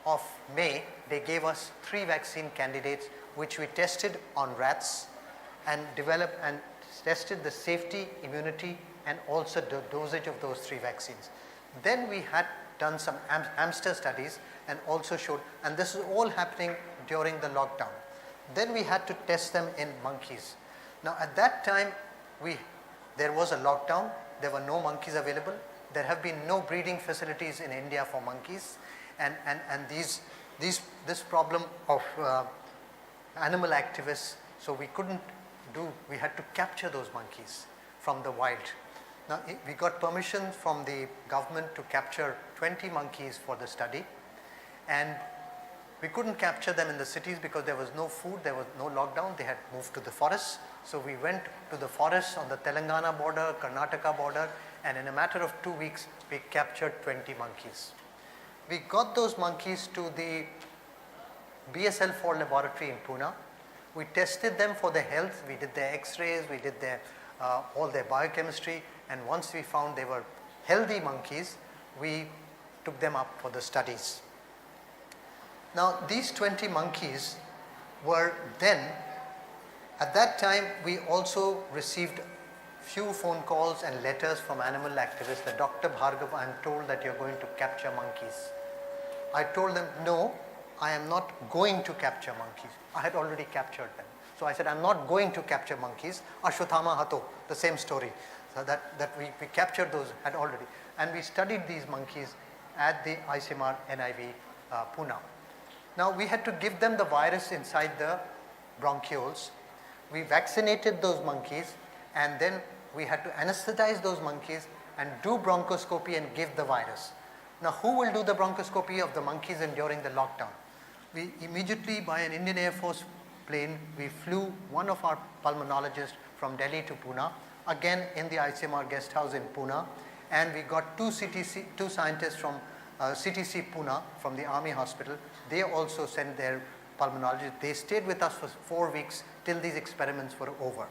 of May, they gave us 3 vaccine candidates, which we tested on rats and developed and tested the safety, immunity, and also the dosage of those 3 vaccines. Then we had done some hamster studies and also showed, and this is all happening during the lockdown. Then we had to test them in monkeys. Now, at that time, there was a lockdown. There were no monkeys available. There have been no breeding facilities in India for monkeys, and this problem of animal activists. So we couldn't we had to capture those monkeys from the wild. Now, we got permission from the government to capture 20 monkeys for the study, and we couldn't capture them in the cities because there was no food, there was no lockdown. They had moved to the forests. So we went to the forests on the Telangana border, Karnataka border, and in a matter of 2 weeks, we captured 20 monkeys. We got those monkeys to the BSL-4 laboratory in Pune. We tested them for their health. We did their x-rays, we did all their biochemistry, and once we found they were healthy monkeys, we took them up for the studies. Now, these 20 monkeys were then, at that time, we also received few phone calls and letters from animal activists that Dr. Bhargav, I am told that you're going to capture monkeys. I told them, no, I am not going to capture monkeys. I had already captured them. So I said, I'm not going to capture monkeys. Ashwatthama Hatto, the same story. So that we captured those had already. And we studied these monkeys at the ICMR NIV Pune. Now we had to give them the virus inside the bronchioles. We vaccinated those monkeys, and then we had to anesthetize those monkeys and do bronchoscopy and give the virus. Now who will do the bronchoscopy of the monkeys during the lockdown? We immediately, by an Indian Air Force plane, we flew one of our pulmonologists from Delhi to Pune, again in the ICMR guest house in Pune, and we got two scientists from CTC Pune from the Army Hospital. They also sent their pulmonologists. They stayed with us for 4 weeks till these experiments were over.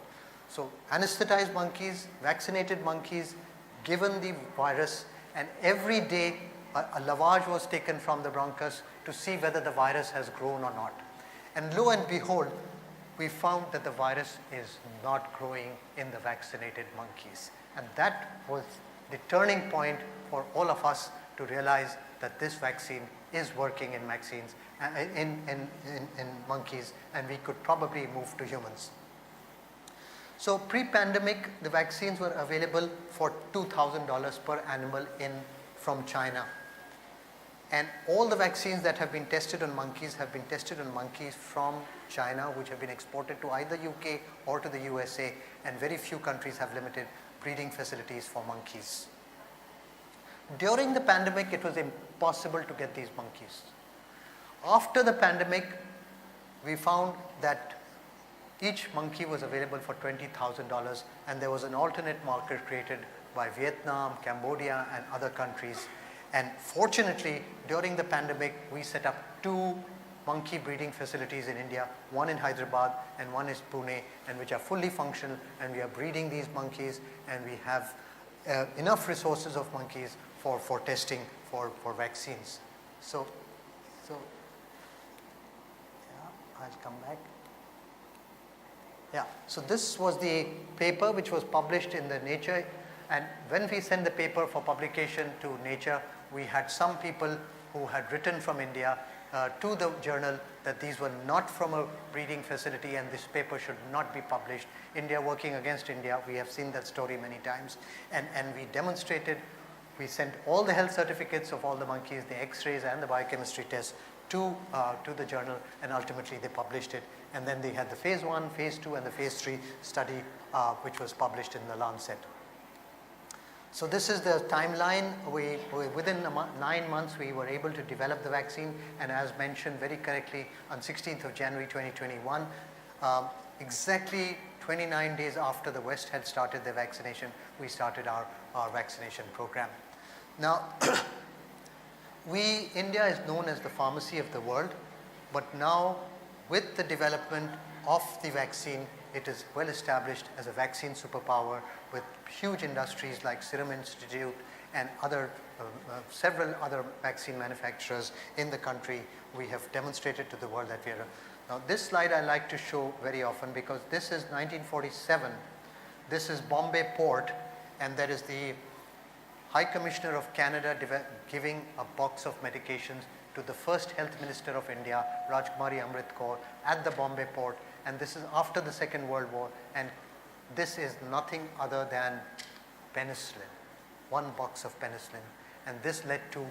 So anesthetized monkeys, vaccinated monkeys, given the virus, and every day a lavage was taken from the bronchus to see whether the virus has grown or not. And lo and behold, we found that the virus is not growing in the vaccinated monkeys. And that was the turning point for all of us to realize that this vaccine is working in vaccines, in monkeys, and we could probably move to humans. So pre-pandemic, the vaccines were available for $2,000 per animal from China. And all the vaccines that have been tested on monkeys have been tested on monkeys from China, which have been exported to either UK or to the USA, and very few countries have limited breeding facilities for monkeys. During the pandemic, it was impossible to get these monkeys. After the pandemic, we found that each monkey was available for $20,000, and there was an alternate market created by Vietnam, Cambodia, and other countries. And fortunately, during the pandemic, we set up 2 monkey breeding facilities in India, one in Hyderabad and one is Pune, and which are fully functional, and we are breeding these monkeys, and we have enough resources of monkeys for testing for vaccines. So yeah, I'll come back. Yeah, so this was the paper which was published in the Nature, and when we sent the paper for publication to Nature, we had some people who had written from India to the journal that these were not from a breeding facility and this paper should not be published. India working against India, we have seen that story many times, and we demonstrated, we sent all the health certificates of all the monkeys, the x-rays and the biochemistry tests to the journal, and ultimately they published it. And then they had the phase 1, phase 2 and the phase 3 study which was published in the Lancet. So this is the timeline. Within 9 months we were able to develop the vaccine, and as mentioned very correctly, on 16th of January 2021, exactly 29 days after the West had started their vaccination, we started our vaccination program. Now, India is known as the pharmacy of the world, but now with the development of the vaccine, it is well established as a vaccine superpower with huge industries like Serum Institute and several other vaccine manufacturers in the country. We have demonstrated to the world that we are. Now this slide I like to show very often because this is 1947. This is Bombay Port, and that is the High Commissioner of Canada giving a box of medications to the first Health Minister of India, Rajkumari Amrit Kaur, at the Bombay Port. And this is after the Second World War, and this is nothing other than penicillin, one box of penicillin. And this led to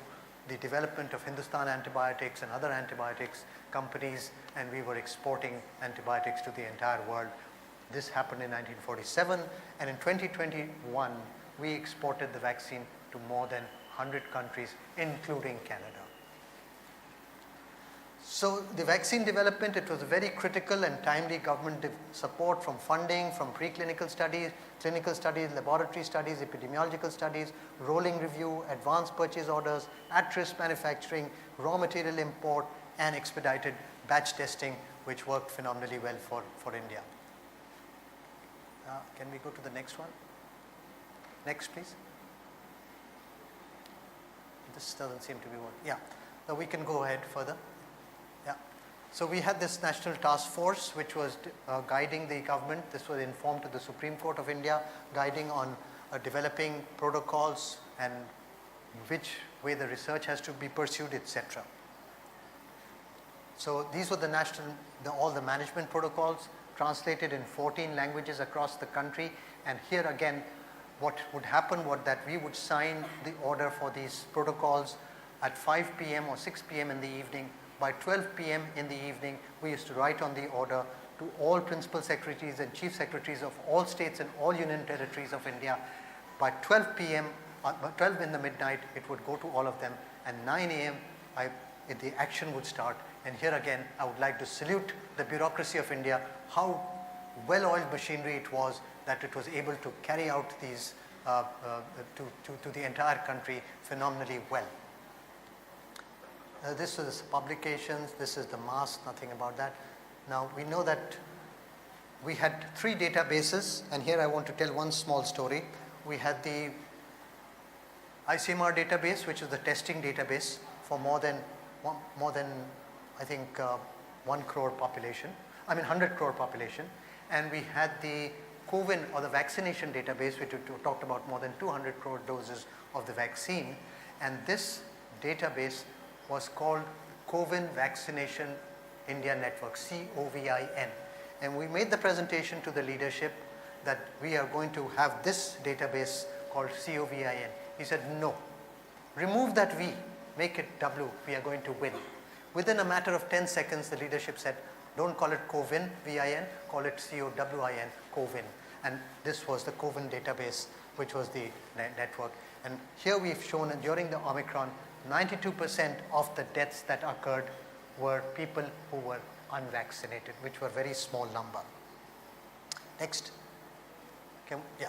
the development of Hindustan Antibiotics and other antibiotics companies, and we were exporting antibiotics to the entire world. This happened in 1947, and in 2021, we exported the vaccine to more than 100 countries, including Canada. So the vaccine development, it was very critical and timely government support from funding, from preclinical studies, clinical studies, laboratory studies, epidemiological studies, rolling review, advanced purchase orders, at-risk manufacturing, raw material import, and expedited batch testing, which worked phenomenally well for India. Can we go to the next one? Next, please. this doesn't seem to be working. Yeah, so we can go ahead further. Yeah. So we had this national task force which was guiding the government. This was informed to the Supreme Court of India, guiding on developing protocols and which way the research has to be pursued, etc. So these were all the management protocols translated in 14 languages across the country. And here again, what would happen was that we would sign the order for these protocols at 5 p.m. or 6 p.m. in the evening. By 12 p.m. in the evening, we used to write on the order to all principal secretaries and chief secretaries of all states and all union territories of India. By 12 p.m., 12 in the midnight, it would go to all of them, and 9 a.m. the action would start. And here again, I would like to salute the bureaucracy of India, how well-oiled machinery it was, that it was able to carry out these to the entire country phenomenally well. This is publications, this is the mask, nothing about that. Now we know that we had 3 databases, and here I want to tell one small story. We had the ICMR database, which is the testing database for more than I think 1 crore population, 100 crore population. And we had the COVID or the vaccination database, which we talked about more than 200 crore doses of the vaccine. And this database was called COVID Vaccination India Network, COVIN. And we made the presentation to the leadership that we are going to have this database called COVIN. He said, no, remove that V, make it W, we are going to win. Within a matter of 10 seconds, the leadership said, don't call it COVIN, VIN, call it COWIN, COVIN. And this was the COVIN database, which was the network. And here we've shown that during the Omicron, 92% of the deaths that occurred were people who were unvaccinated, which were a very small number. Next. Yeah.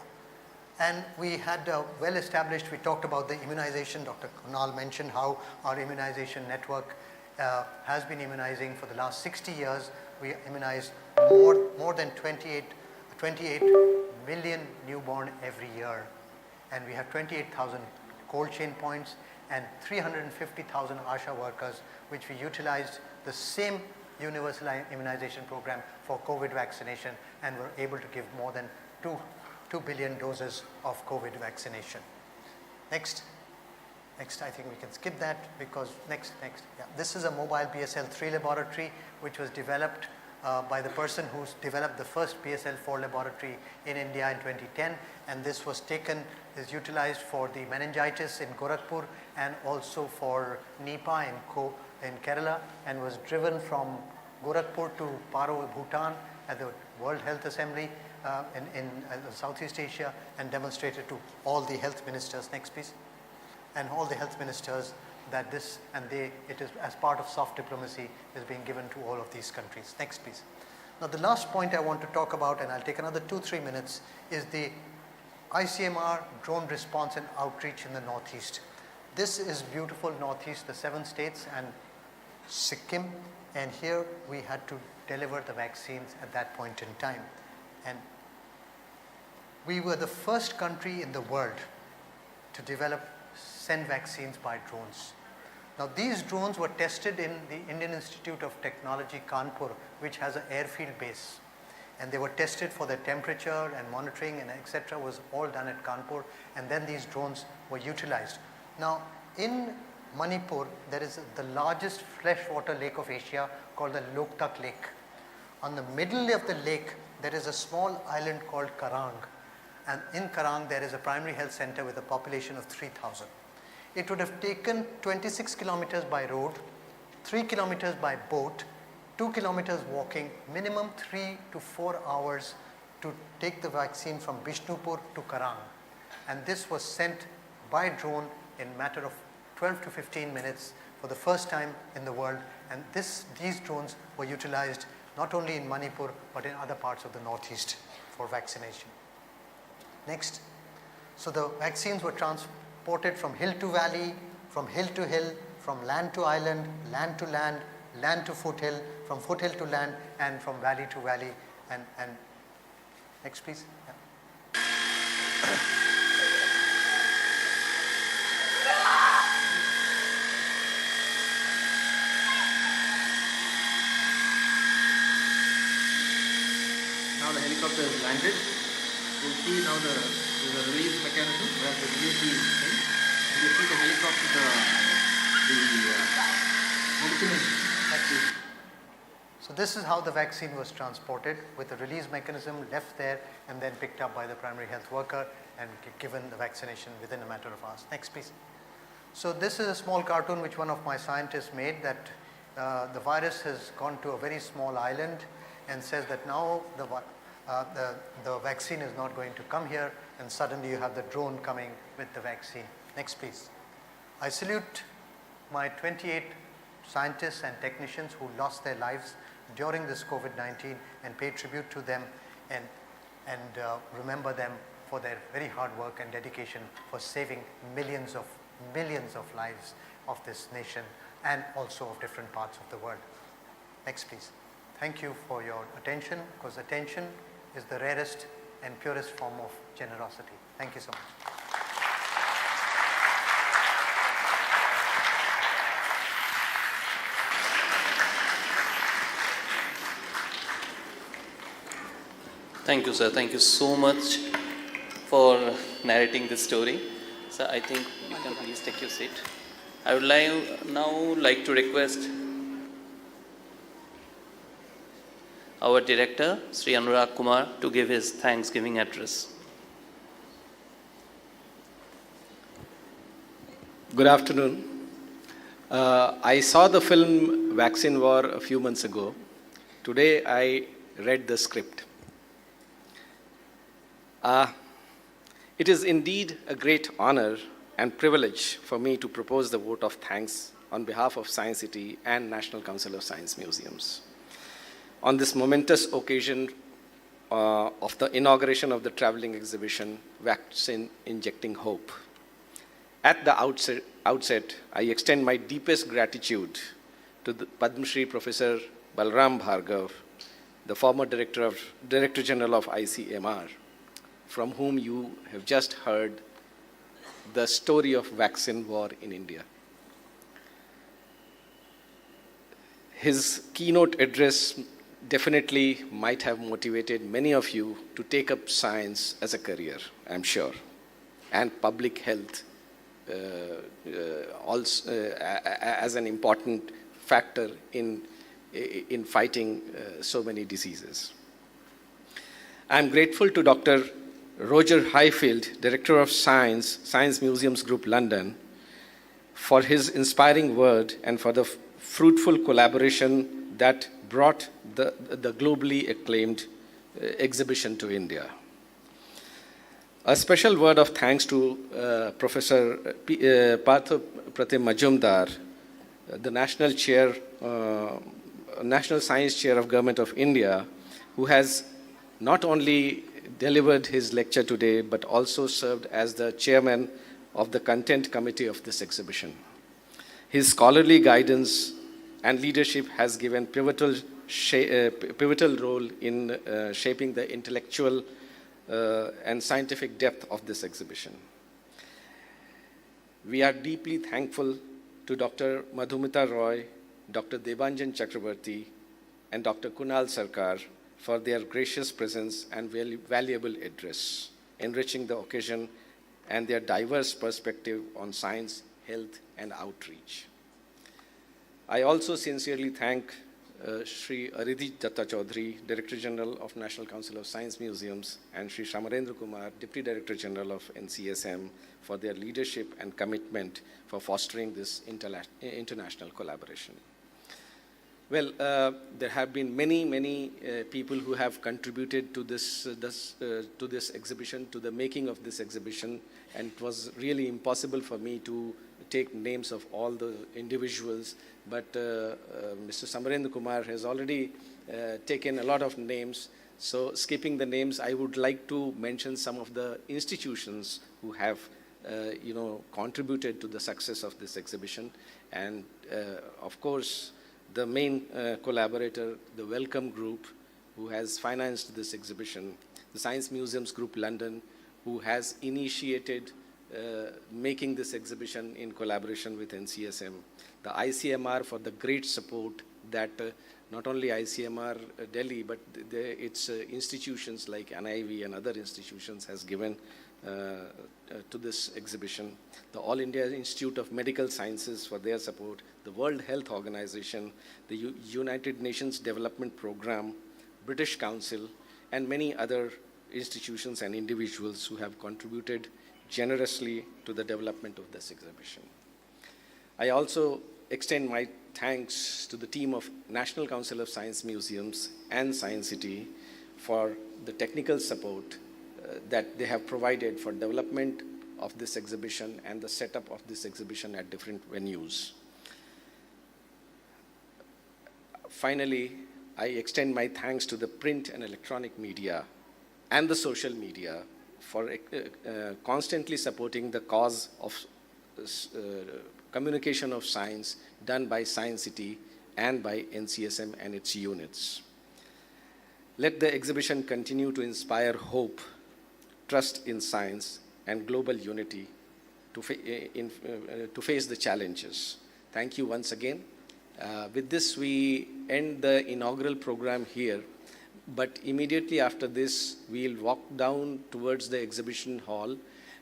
And we had well established, we talked about the immunization. Dr. Kunal mentioned how our immunization network has been immunizing for the last 60 years. We immunized more than 28 million newborn every year. And we have 28,000 cold chain points and 350,000 ASHA workers, which we utilized the same universal immunization program for COVID vaccination, and were able to give more than 2 billion doses of COVID vaccination. Next, I think we can skip that because next. Yeah. This is a mobile BSL-3 laboratory which was developed by the person who's developed the first BSL-4 laboratory in India in 2010, and this was is utilized for the meningitis in Gorakhpur and also for Nipah in Kerala, and was driven from Gorakhpur to Paro, Bhutan at the World Health Assembly in Southeast Asia, and demonstrated to all the health ministers. Next please. And all the health ministers that it is as part of soft diplomacy is being given to all of these countries. Next please. Now the last point I want to talk about, and I'll take another 2-3 minutes, is the ICMR drone response and outreach in the Northeast. This is beautiful Northeast, the 7 states and Sikkim, and here we had to deliver the vaccines at that point in time. And we were the first country in the world to send vaccines by drones. Now these drones were tested in the Indian Institute of Technology, Kanpur, which has an airfield base. And they were tested for their temperature and monitoring and etc. was all done at Kanpur, and then these drones were utilized. Now in Manipur, there is the largest freshwater lake of Asia called the Loktak Lake. On the middle of the lake, there is a small island called Karang. And in Karang, there is a primary health center with a population of 3,000. It would have taken 26 kilometers by road, 3 kilometers by boat, 2 kilometers walking, minimum 3 to 4 hours to take the vaccine from Bishnupur to Karang. And this was sent by drone in a matter of 12 to 15 minutes for the first time in the world. And these drones were utilized not only in Manipur, but in other parts of the Northeast for vaccination. Next. So the vaccines were transported from hill to valley, from hill to hill, from land to island, land to land, land to foothill, from foothill to land, and from valley to valley. And next please. Yeah. the helicopter has landed. You'll see now there's a release mechanism where the release is in. And you see the helicopter, the medicine is. So this is how the vaccine was transported, with the release mechanism left there and then picked up by the primary health worker and given the vaccination within a matter of hours. Next, please. So this is a small cartoon which one of my scientists made, that the virus has gone to a very small island and says that now the vaccine is not going to come here, and suddenly you have the drone coming with the vaccine. Next, please. I salute my 28 scientists and technicians who lost their lives during this COVID-19 and pay tribute to them and remember them for their very hard work and dedication for saving millions of lives of this nation and also of different parts of the world. Next, please. Thank you for your attention, because attention is the rarest and purest form of generosity. Thank you so much. Thank you, sir. Thank you so much for narrating this story. Sir, I think you can please take your seat. I would now like to request our director, Sri Anurag Kumar, to give his Thanksgiving address. Good afternoon. I saw the film Vaccine War a few months ago. Today I read the script. It is indeed a great honor and privilege for me to propose the vote of thanks on behalf of Science City and National Council of Science Museums on this momentous occasion of the inauguration of the traveling exhibition, Vaccine Injecting Hope. At the outset, I extend my deepest gratitude to the Padma Shri Professor Balram Bhargav, the former Director General of ICMR, from whom you have just heard the story of vaccine war in India. His keynote address definitely might have motivated many of you to take up science as a career, I'm sure, and public health also as an important factor in fighting so many diseases. I'm grateful to Dr. Roger Highfield, Director of Science Museums Group, London, for his inspiring word and for the fruitful collaboration that brought the globally acclaimed exhibition to India. A special word of thanks to Professor Partha Pratim Majumdar, the National Science Chair of Government of India, who has not only delivered his lecture today, but also served as the chairman of the content committee of this exhibition. His scholarly guidance and leadership has given pivotal role in shaping the intellectual and scientific depth of this exhibition. We are deeply thankful to Dr. Madhumita Roy, Dr. Debanjan Chakrabarti, and Dr. Kunal Sarkar for their gracious presence and valuable address, enriching the occasion and their diverse perspective on science, health, and outreach. I also sincerely thank Sri Aridhi Datta Chaudhary, Director General of National Council of Science Museums, and Sri Shamarendra Kumar, Deputy Director General of NCSM, for their leadership and commitment for fostering this international collaboration. Well, there have been many people who have contributed to this exhibition, to the making of this exhibition, and it was really impossible for me to take names of all the individuals, but Mr. Samarendra Kumar has already taken a lot of names. So skipping the names, I would like to mention some of the institutions who have contributed to the success of this exhibition. And of course, the main collaborator, the Welcome Group, who has financed this exhibition, the Science Museums Group, London, who has initiated making this exhibition in collaboration with NCSM, the ICMR for the great support that not only ICMR Delhi, but its institutions like NIV and other institutions has given to this exhibition. The All India Institute of Medical Sciences for their support, the World Health Organization, the United Nations Development Program, British Council, and many other institutions and individuals who have contributed generously to the development of this exhibition. I also extend my thanks to the team of National Council of Science Museums and Science City for the technical support that they have provided for development of this exhibition and the setup of this exhibition at different venues. Finally, I extend my thanks to the print and electronic media and the social media for constantly supporting the cause of communication of science done by Science City and by NCSM and its units. Let the exhibition continue to inspire hope, trust in science, and global unity to face the challenges. Thank you once again. With this, we end the inaugural program here, but immediately after this, we'll walk down towards the exhibition hall.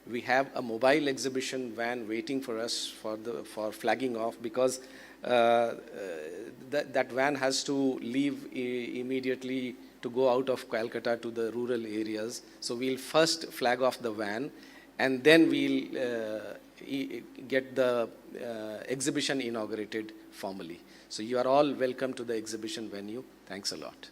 We have a mobile exhibition van waiting for us for flagging off, because that van has to leave immediately to go out of Calcutta to the rural areas. So we'll first flag off the van, and then we'll get the exhibition inaugurated formally. So you are all welcome to the exhibition venue. Thanks a lot.